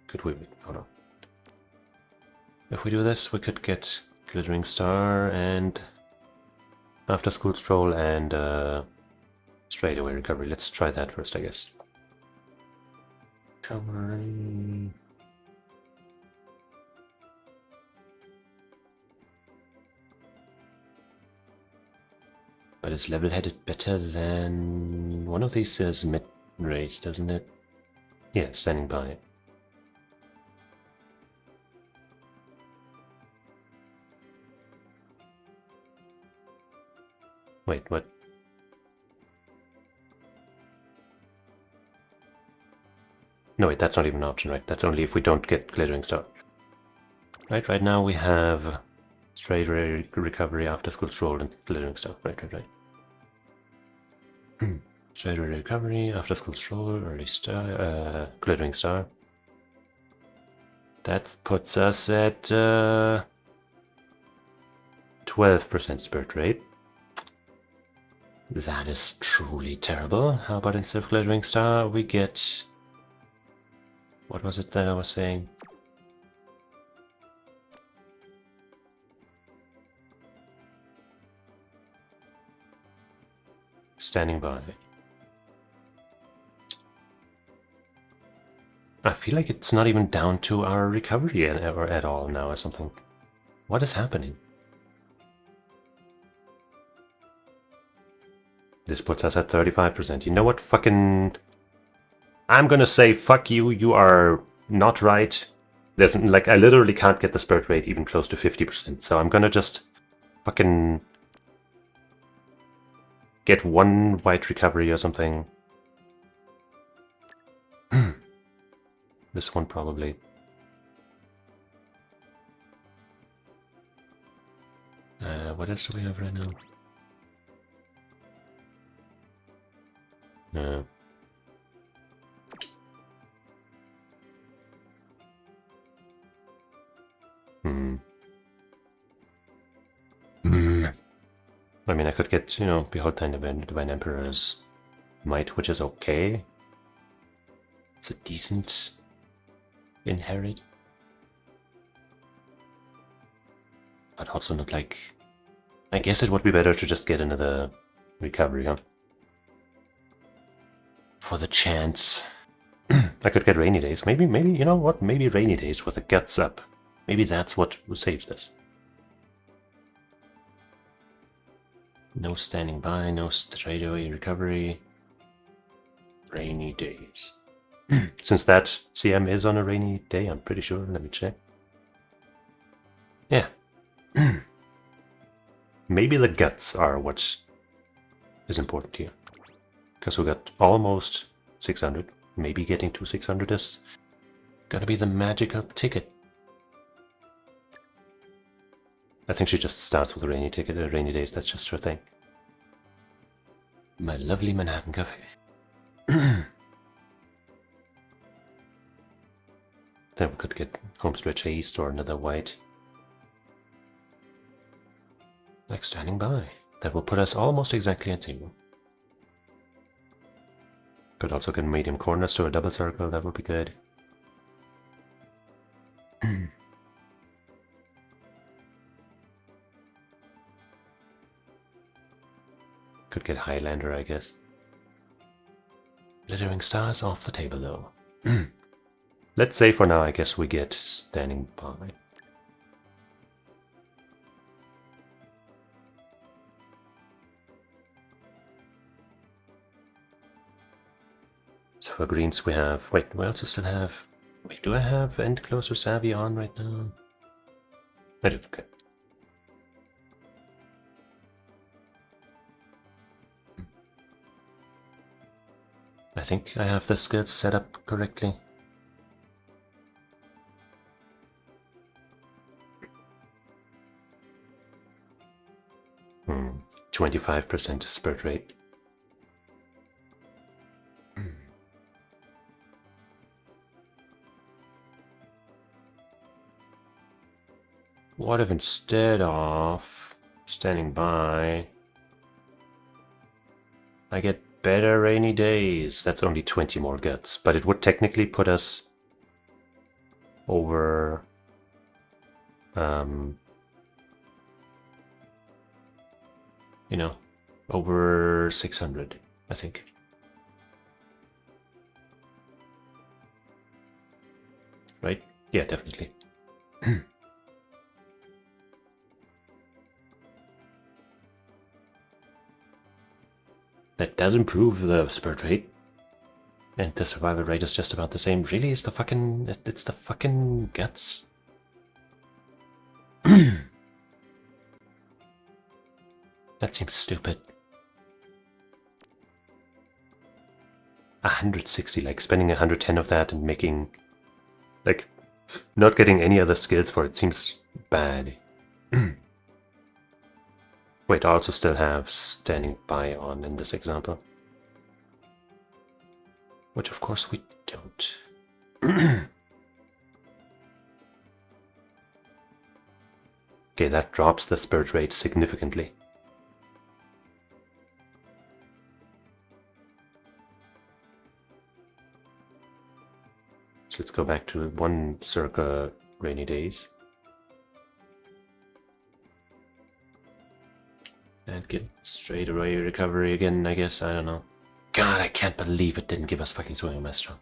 could we? Oh no. If we do this, we could get Glittering Star and After School Stroll and straightaway recovery. Let's try that first, I guess. Recovery. But is level-headed better than one of these? Says mid-race, doesn't it? Yeah, Standing By. Wait, what? No, wait, that's not even an option, right? That's only if we don't get Glittering Star. Right now we have straightaway recovery, After School Stroll, and Glittering Star. Right. Straightaway recovery, After School Stroll, early star, Glittering Star. That puts us at 12% spirit rate. That is truly terrible. How about instead of Glittering Star, we get... What was it that I was saying? Standing by. I feel like it's not even down to our recovery at all now or something. What is happening? This puts us at 35%. You know what? Fucking... I'm gonna say fuck you, you are not right. There's like, I literally can't get the spirit rate even close to 50%, so I'm gonna just fucking get one white recovery or something. This one probably. What else do we have right now? I mean, I could get, you know, Behold Thy Divine Emperor's Might, which is okay. It's a decent inherit. But also not like... I guess it would be better to just get another recovery, huh? For the chance. I could get Rainy Days. Maybe, you know what? Maybe Rainy Days with the guts up. Maybe that's what saves this. No standing by, no straightaway recovery. Rainy Days. Since that CM is on a rainy day, I'm pretty sure. Let me check. Yeah. Maybe the guts are what is important here. Because we got almost 600. Maybe getting to 600 is gonna be the magical ticket. I think she just starts with a rainy ticket, rainy days, that's just her thing. My lovely Manhattan Cafe. Then we could get Homestretch East or another white. Like standing by. That will put us almost exactly at 0. Could also get medium corners to a double circle, that would be good. Could get Highlander, I guess. Glittering Stars off the table, though. Let's say for now, I guess we get Standing By. So for greens we have... Wait, we also still have... Wait, do I have End Closer Savvy on right now? I do, okay. I think I have the skills set up correctly. Hmm, 25% spirit rate. What if instead of standing by, I get better rainy days? That's only 20 more guts, but it would technically put us over you know, over 600, I think. Right? Yeah, definitely. That does improve the spirit rate. And the survival rate is just about the same. Really? It's the fucking guts. That seems stupid. 160, like spending 110 of that and making, like, not getting any other skills for it seems bad. Wait, I also still have standing by on in this example. Which of course we don't. Okay, that drops the spirit rate significantly. So let's go back to 1 circa rainy days. And get straight away recovery again, I guess. I don't know. God, I can't believe it didn't give us fucking Swing Maestro.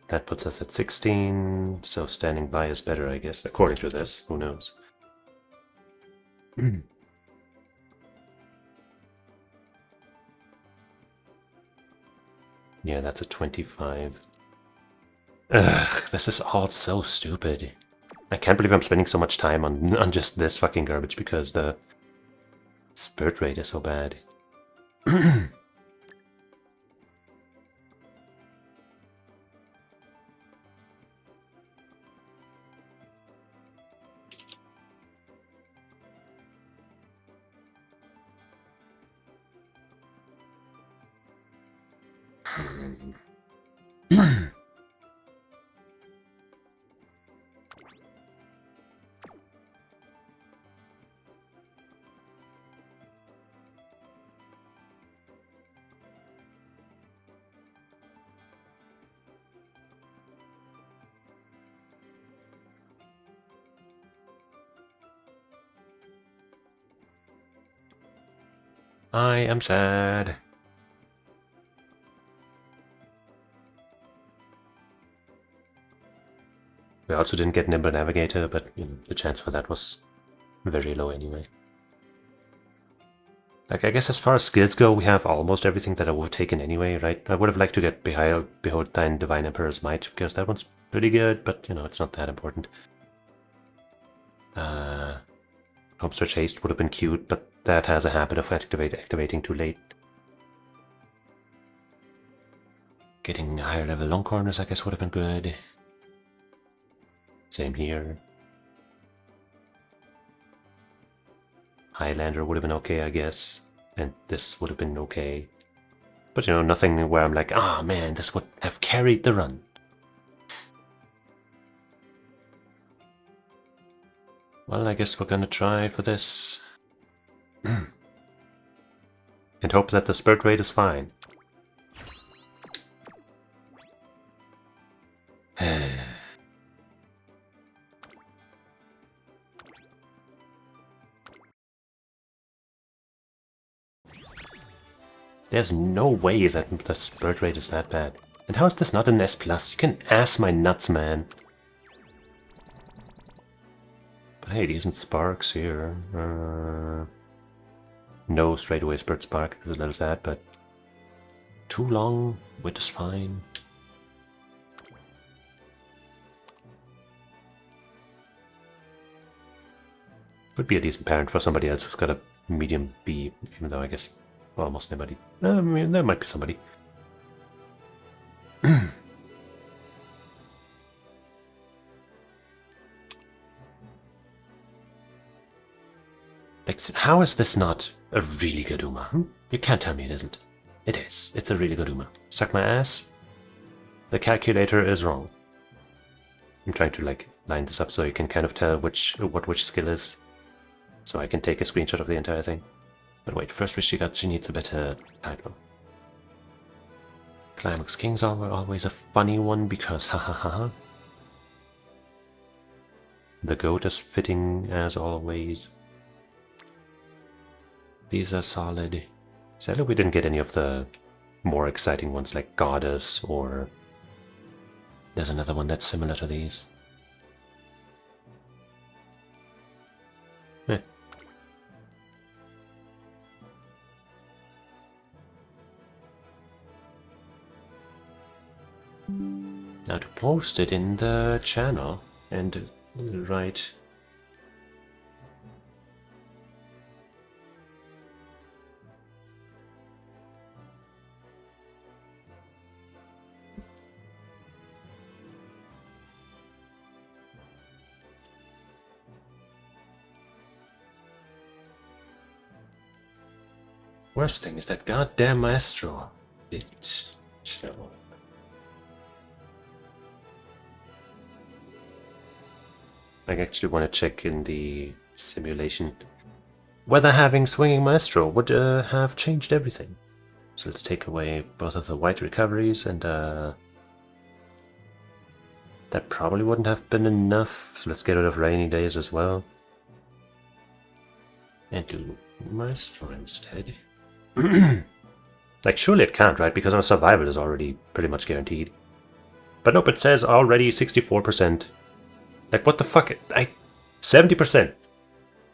That puts us at 16, so standing by is better, I guess, according to this. Who knows? Yeah, that's a 25. Ugh, this is all so stupid. I can't believe I'm spending so much time on just this fucking garbage because the spirit rate is so bad. I am sad. We also didn't get Nimble Navigator, but you know, the chance for that was very low anyway. Like, I guess as far as skills go, we have almost everything that I would have taken anyway, right? I would have liked to get Behold Thine Divine Emperor's Might, because that one's pretty good, but, you know, it's not that important. Homestretch Haste would have been cute, but that has a habit of activating too late. Getting higher level long corners, I guess, would have been good. Same here. Highlander would have been okay, I guess. And this would have been okay. But, you know, nothing where I'm like, ah, man, this would have carried the run. Well, I guess we're gonna try for this. And hope that the spirit rate is fine. There's no way that the spirit rate is that bad. And how is this not an S+? You can ass my nuts, man. But hey, decent sparks here. No straightaway spirit spark, is a little sad, but too long, wit is fine. Would be a decent parent for somebody else who's got a medium B, even though I guess almost nobody. I mean, there might be somebody. Like, how is this not a really good Uma? You can't tell me it isn't. It is. It's a really good Uma. Suck my ass? The calculator is wrong. I'm trying to like line this up so you can kind of tell which skill is. So I can take a screenshot of the entire thing. But wait, first wish she needs a better title. Climax Kings are always a funny one because ha ha ha ha. The goat is fitting as always. These are solid. Sadly, we didn't get any of the more exciting ones like Goddess or... There's another one that's similar to these. Eh. Now to post it in the channel and write... Worst thing is that goddamn Maestro. It's show. I actually want to check in the simulation whether having Swinging Maestro would have changed everything. So let's take away both of the white recoveries, and that probably wouldn't have been enough. So let's get rid of rainy days as well. And do Maestro instead. Like, surely it can't, right? Because our survival is already pretty much guaranteed. But nope, it says already 64%. Like, what the fuck? 70%.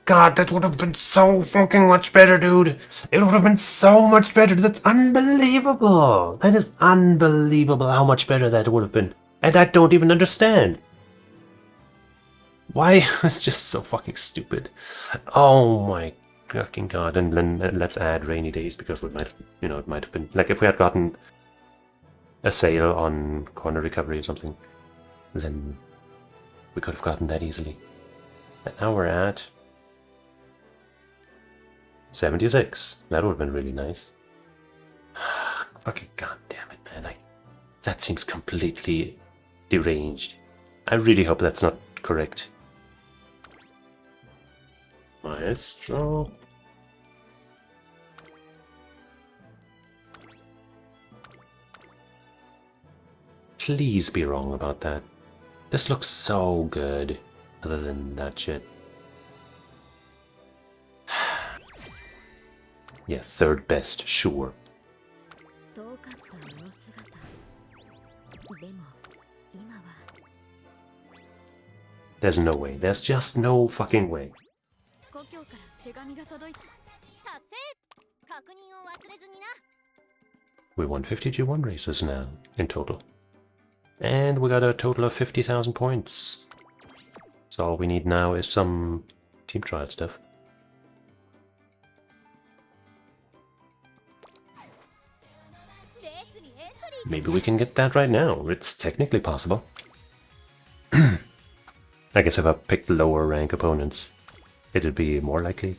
God, that would have been so fucking much better, dude. It would have been so much better. That's unbelievable. That is unbelievable how much better that would have been. And I don't even understand. Why? It's just so fucking stupid. Oh my fucking god. And then let's add rainy days, because we might, it might have been, like, if we had gotten a sale on corner recovery or something, then we could have gotten that easily. And now we're at 76. That would have been really nice. Fucking goddamn it, man. That seems completely deranged. I really hope that's not correct. Maestro. Please be wrong about that. This looks so good, other than that shit. Yeah, third best, sure. There's no way. There's just no fucking way. We won 50 G1 races now, in total. And we got a total of 50,000 points. So all we need now is some team trial stuff. Maybe we can get that right now. It's technically possible. I guess if I picked lower rank opponents, it'd be more likely.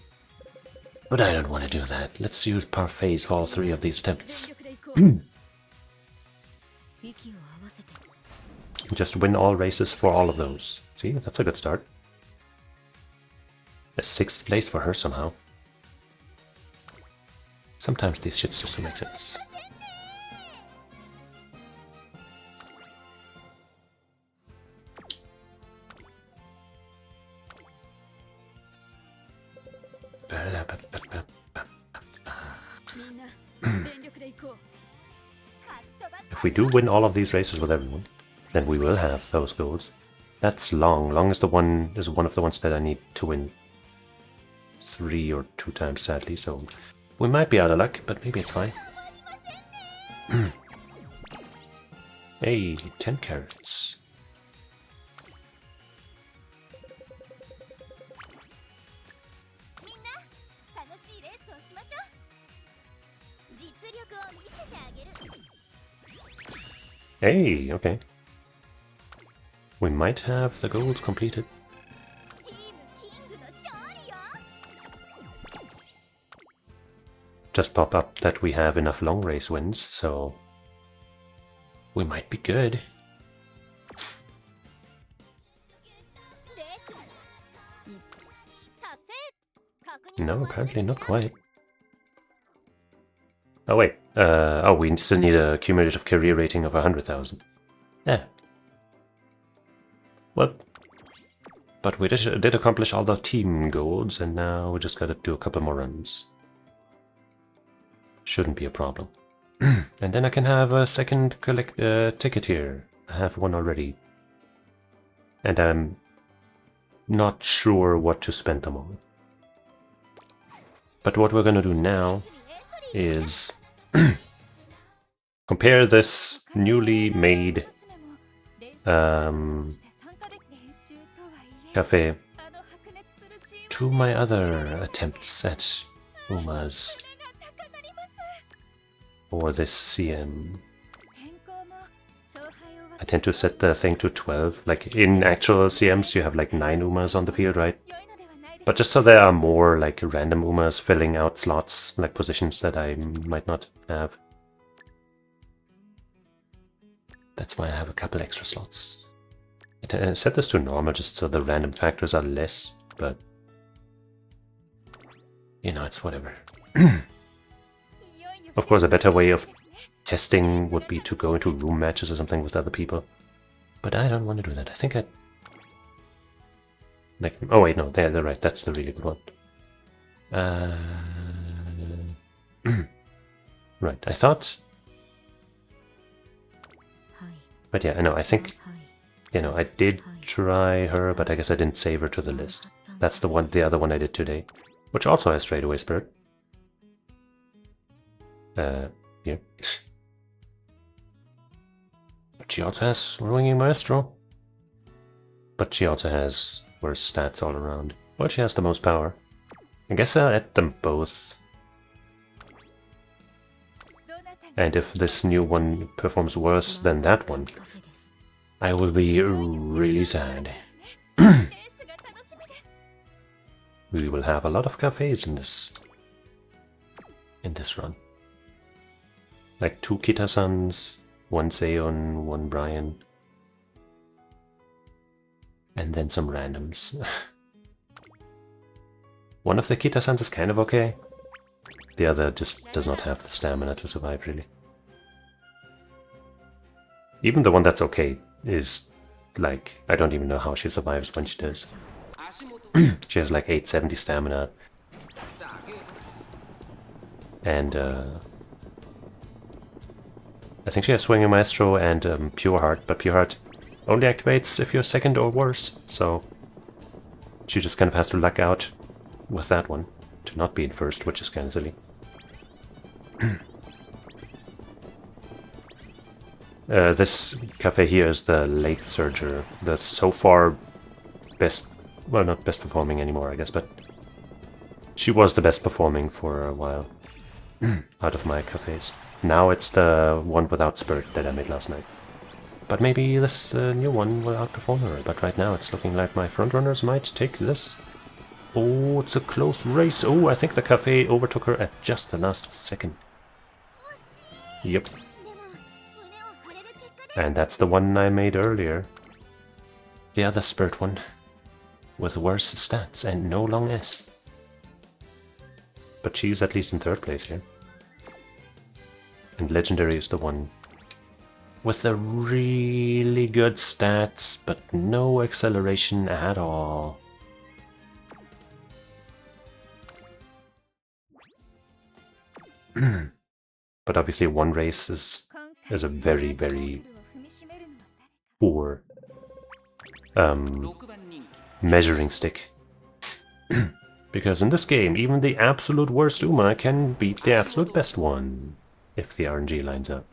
But I don't want to do that. Let's use parfaits for all three of these attempts. Just win all races for all of those. See, that's a good start. A 6th place for her somehow. Sometimes these shits just don't make sense. If we do win all of these races with everyone, then we will have those goals. That's long. Long is one of the ones that I need to win 3 or 2 times, sadly, so we might be out of luck, but maybe it's fine. Hey, 10 carrots. Hey, okay. We might have the goals completed. Just pop up that we have enough long race wins, so we might be good. No, apparently not quite. Oh wait, we still need a cumulative career rating of 100,000. Yeah. Well, but we did accomplish all the team goals, and now we just gotta do a couple more runs. Shouldn't be a problem. And then I can have a second ticket here. I have one already. And I'm not sure what to spend them on. But what we're gonna do now is compare this newly made cafe to my other attempts at Uma's for this CM. I tend to set the thing to 12. Like in actual CMs you have like 9 Umas on the field, right? But just so there are more like random Umas filling out slots, like positions that I might not have. That's why I have a couple extra slots. I set this to normal just so the random factors are less, but you know, it's whatever. Of course, a better way of testing would be to go into room matches or something with other people. But I don't want to do that. I think I'd... Like, oh wait, no, they're right. That's the really good one. Right, I thought... But yeah, I know, I think... You know, I did try her, but I guess I didn't save her to the list. That's the other one I did today. Which also has straightaway spirit. Yeah. But she also has Swinging Maestro. But she also has worse stats all around. Well, she has the most power. I guess I'll add them both. And if this new one performs worse than that one, I will be really sad. We will have a lot of cafes in this run. Like 2 Kita-sans, 1 Seon, 1 Brian. And then some randoms. One of the Kita-sans is kind of okay. The other just does not have the stamina to survive, really. Even the one that's okay is, like, I don't even know how she survives when she does. She has like 870 stamina. And, I think she has Swinging Maestro and Pure Heart, but Pure Heart only activates if you're second or worse, so she just kind of has to luck out with that one to not be in first, which is kind of silly. This cafe here is the Late Surger, the so far best, well, not best performing anymore, I guess, but she was the best performing for a while out of my cafes. Now it's the one without spirit that I made last night. But maybe this new one will outperform her, but right now it's looking like my frontrunners might take this. Oh, it's a close race. Oh, I think the cafe overtook her at just the last second. Yep. And that's the one I made earlier. The other spirit one. With worse stats and no long S. But she's at least in 3rd place here. And Legendary is the one with the really good stats, but no acceleration at all. But obviously one race is a very, very poor measuring stick. Because in this game, even the absolute worst Uma can beat the absolute best one, if the RNG lines up.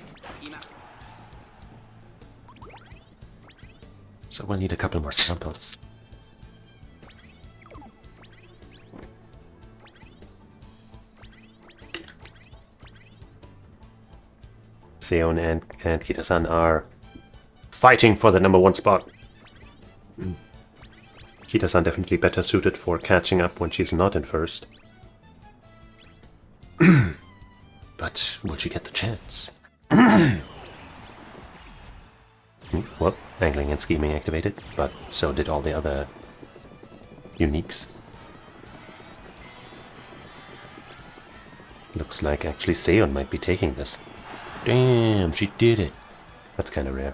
So we'll need a couple more samples. Seon and Kita-san are fighting for the #1 spot. Kita-san definitely better suited for catching up when she's not in first. But will she get the chance? Well, angling and scheming activated, but so did all the other uniques. Looks like actually Seon might be taking this. Damn, she did it. That's kind of rare.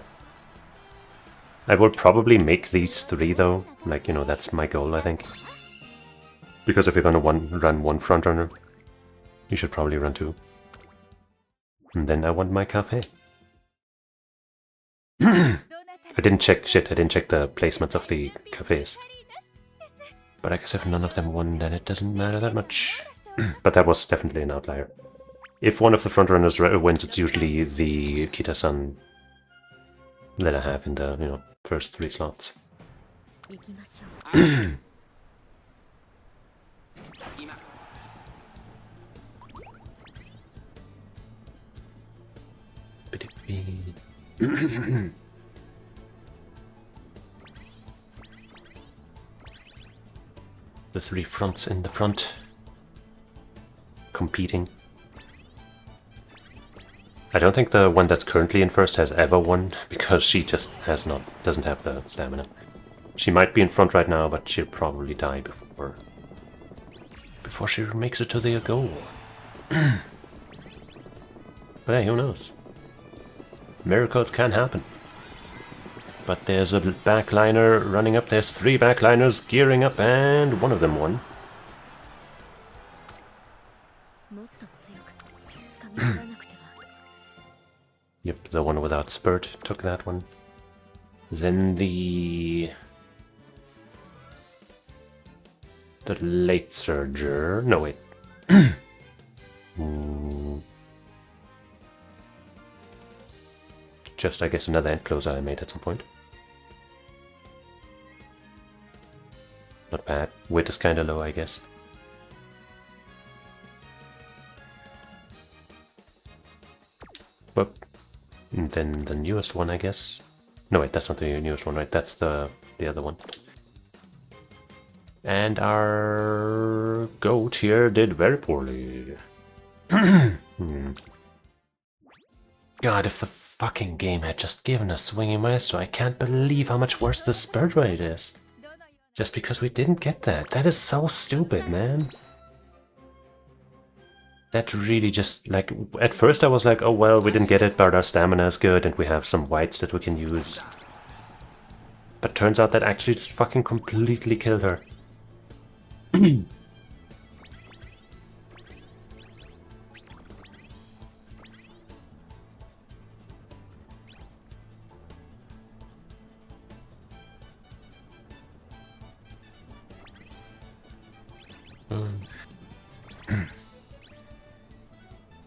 I will probably make these 3 though, like, you know, that's my goal, I think. Because if you're gonna run one frontrunner, you should probably run 2. And then I want my cafe. I didn't check the placements of the cafes. But I guess if none of them won, then it doesn't matter that much. But that was definitely an outlier. If one of the frontrunners wins, it's usually the Kita-san that I have in the, you know, first 3 slots. The 3 fronts in the front, competing. I don't think the one that's currently in first has ever won, because she just doesn't have the stamina. She might be in front right now, but she'll probably die before she makes it to the goal. But hey, who knows? Miracles can happen. But there's a backliner running up. There's 3 backliners gearing up, and one of them won. Yep, the one without spurt took that one. Then the late surger. No, wait. Just, I guess, another end closer I made at some point. Not bad. Weight is kinda low, I guess. But then the newest one, I guess. No, wait, that's not the newest one, right? That's the other one. And our goat here did very poorly. God, if the fucking game had just given us Swinging Maestro, I can't believe how much worse the spurt rate is. Just because we didn't get that. That is so stupid, man. That really just, like, at first I was like, oh well, we didn't get it, but our stamina is good and we have some whites that we can use. But turns out that actually just fucking completely killed her.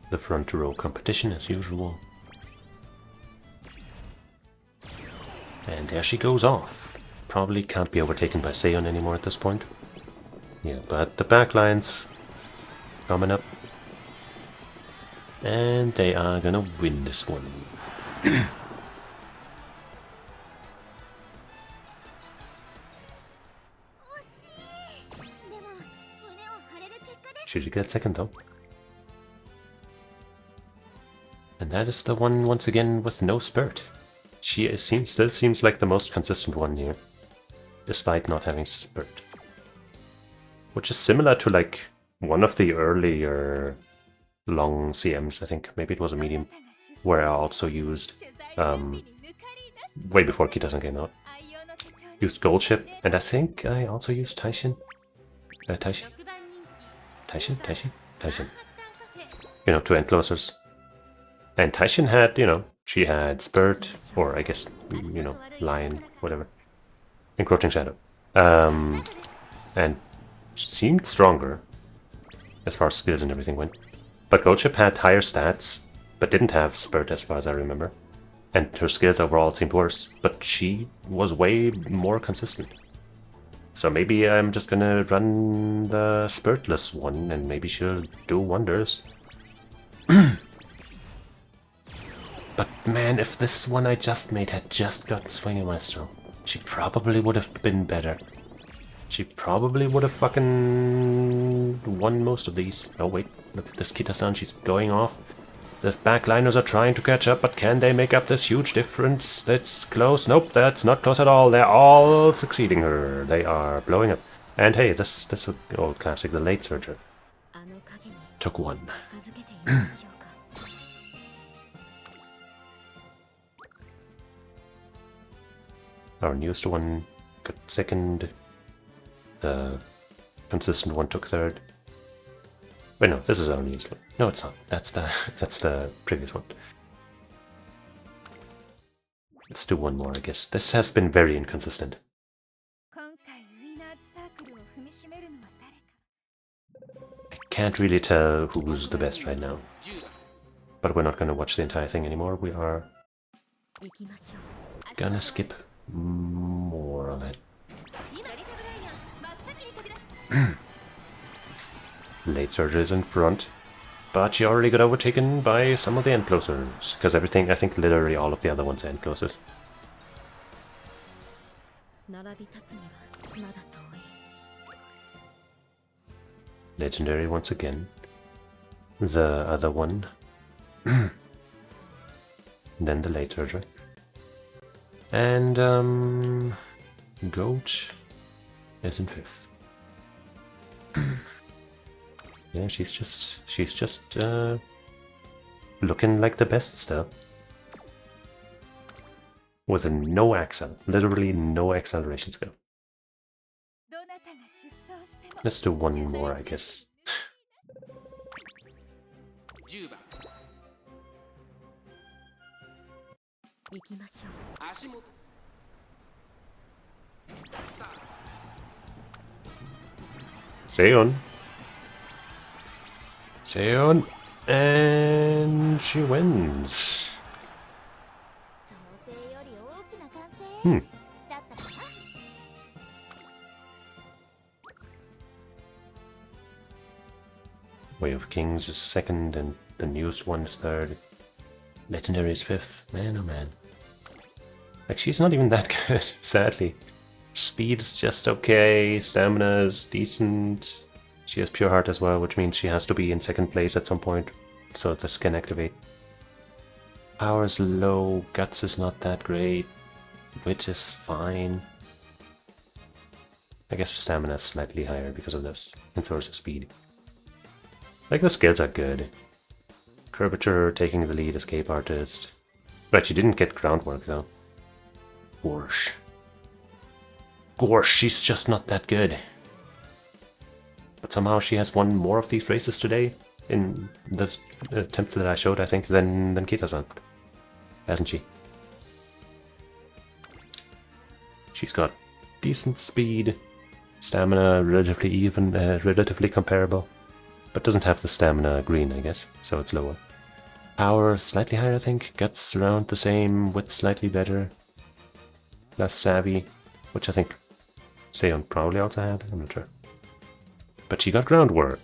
The front row competition as usual. And there she goes off. Probably can't be overtaken by Seon anymore at this point. Yeah, but the backlines coming up. And they are gonna win this one. Should you get second though? And that is the one, once again, with no spurt. She still seems like the most consistent one here, despite not having spurt. Which is similar to, like, one of the earlier long CMs, I think. Maybe it was a medium, where I also used, way before Kitasan came out, used Gold Ship, and I think I also used Taishin. Taishin? You know, 2 end closers. And Taishin had, you know, she had Spurt, or I guess, you know, Lion, whatever. Encroaching Shadow. And seemed stronger, as far as skills and everything went. But Goldship had higher stats, but didn't have Spurt as far as I remember. And her skills overall seemed worse, but she was way more consistent. So maybe I'm just gonna run the Spurtless one, and maybe she'll do wonders. But man, if this one I just made had just gotten Swinging Maestro, she probably would have been better. She probably would have fucking won most of these. Oh wait, look at this Kita-san, she's going off. These backliners are trying to catch up, but can they make up this huge difference? That's close. Nope, that's not close at all. They're all succeeding her. They are blowing up. And hey, this is an old classic, the late surger. Took one. Our newest one got second. The consistent one took third. Wait, no, this is our newest one. No, it's not. That's the previous one. Let's do one more, I guess. This has been very inconsistent. I can't really tell who's the best right now. But we're not gonna watch the entire thing anymore. We are gonna skip more of it. Late Surge is in front, but she already got overtaken by some of the end closers, because everything, I think literally all of the other ones are end closers. Legendary once again. The other one. then the late surgery. And Goat is in 5th. Yeah, she's just looking like the best still. With a no accel, literally no acceleration skill. Let's do one more, I guess. Seon. Seon. And she wins. Way of Kings is 2nd and the newest one is 3rd. Legendary is 5th. Man, oh man. Like, she's not even that good, sadly. Speed is just okay, stamina is decent. She has Pure Heart as well, which means she has to be in 2nd place at some point, so this can activate. Power is low, Guts is not that great, Wit is fine. I guess stamina is slightly higher because of this, and so is the speed. Like, the skills are good. Curvature, taking the lead, Escape Artist. Right, she didn't get Groundwork though. Gorsh. Gorsh, she's just not that good. But somehow she has won more of these races today, in the attempt that I showed, I think, than Kita-san. Hasn't she? She's got decent speed, stamina relatively even, relatively comparable, but doesn't have the stamina green, I guess, so it's lower. Power slightly higher, I think. Guts around the same, Wit slightly better. Less savvy, which I think Seon probably also had, I'm not sure. But she got Groundwork,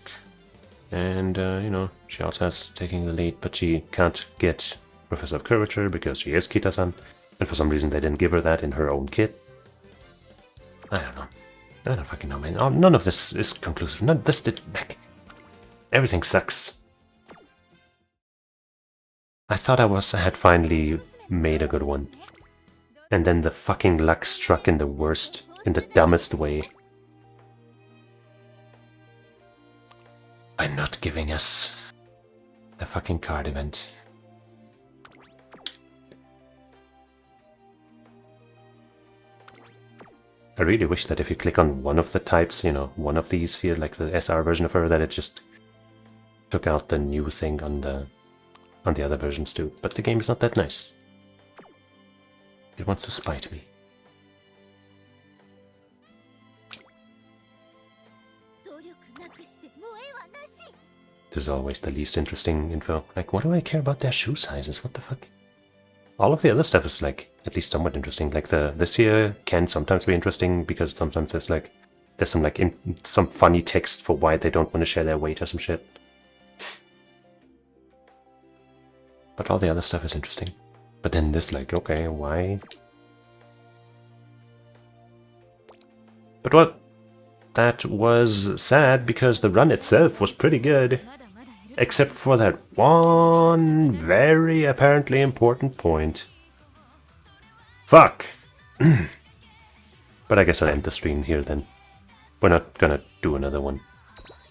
and you know, she also has taking the lead, but she can't get Professor of Curvature because she is Kita-san, and for some reason they didn't give her that in her own kit. I don't know. I don't fucking know, man. None of this is conclusive. None of this did... Like, everything sucks. I thought I had finally made a good one. And then the fucking luck struck in the worst, in the dumbest way. By not giving us the fucking card event. I really wish that if you click on one of the types, you know, one of these here, like the SR version of her, that it just took out the new thing on the other versions too. But the game is not that nice. It wants to spite me. This is always the least interesting info. Like, what do I care about their shoe sizes? What the fuck? All of the other stuff is, like, at least somewhat interesting. Like, this here can sometimes be interesting because sometimes there's some, like, some funny text for why they don't want to share their weight or some shit. But all the other stuff is interesting. But then this, like, okay, why? But what? That was sad because the run itself was pretty good. Except for that one very apparently important point. Fuck! But I guess I'll end the stream here then. We're not gonna do another one.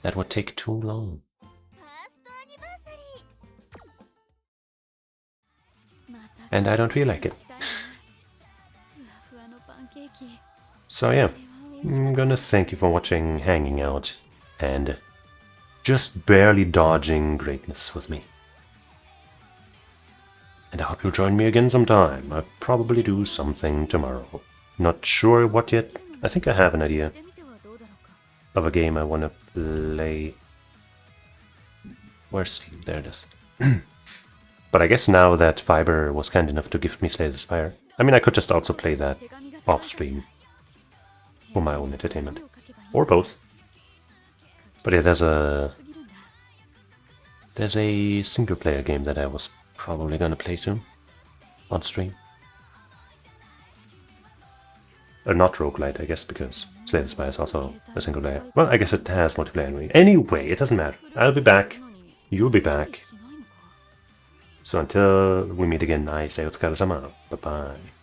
That would take too long. And I don't feel like it. So yeah, I'm gonna thank you for watching, hanging out, and just barely dodging greatness with me. And I hope you'll join me again sometime. I'll probably do something tomorrow. Not sure what yet. I think I have an idea of a game I want to play. Where's Steam? There it is. But I guess now that Fiber was kind enough to gift me Slay the Spire, I mean, I could just also play that off-stream for my own entertainment. Or both. But yeah, there's a single-player game that I was probably gonna play soon on stream. Or not roguelite, I guess, because Slay the Spire is also a single-player. Well, I guess it has multiplayer anyway. Anyway, it doesn't matter. I'll be back. You'll be back. So until we meet again, I say otsukaresama. Bye bye.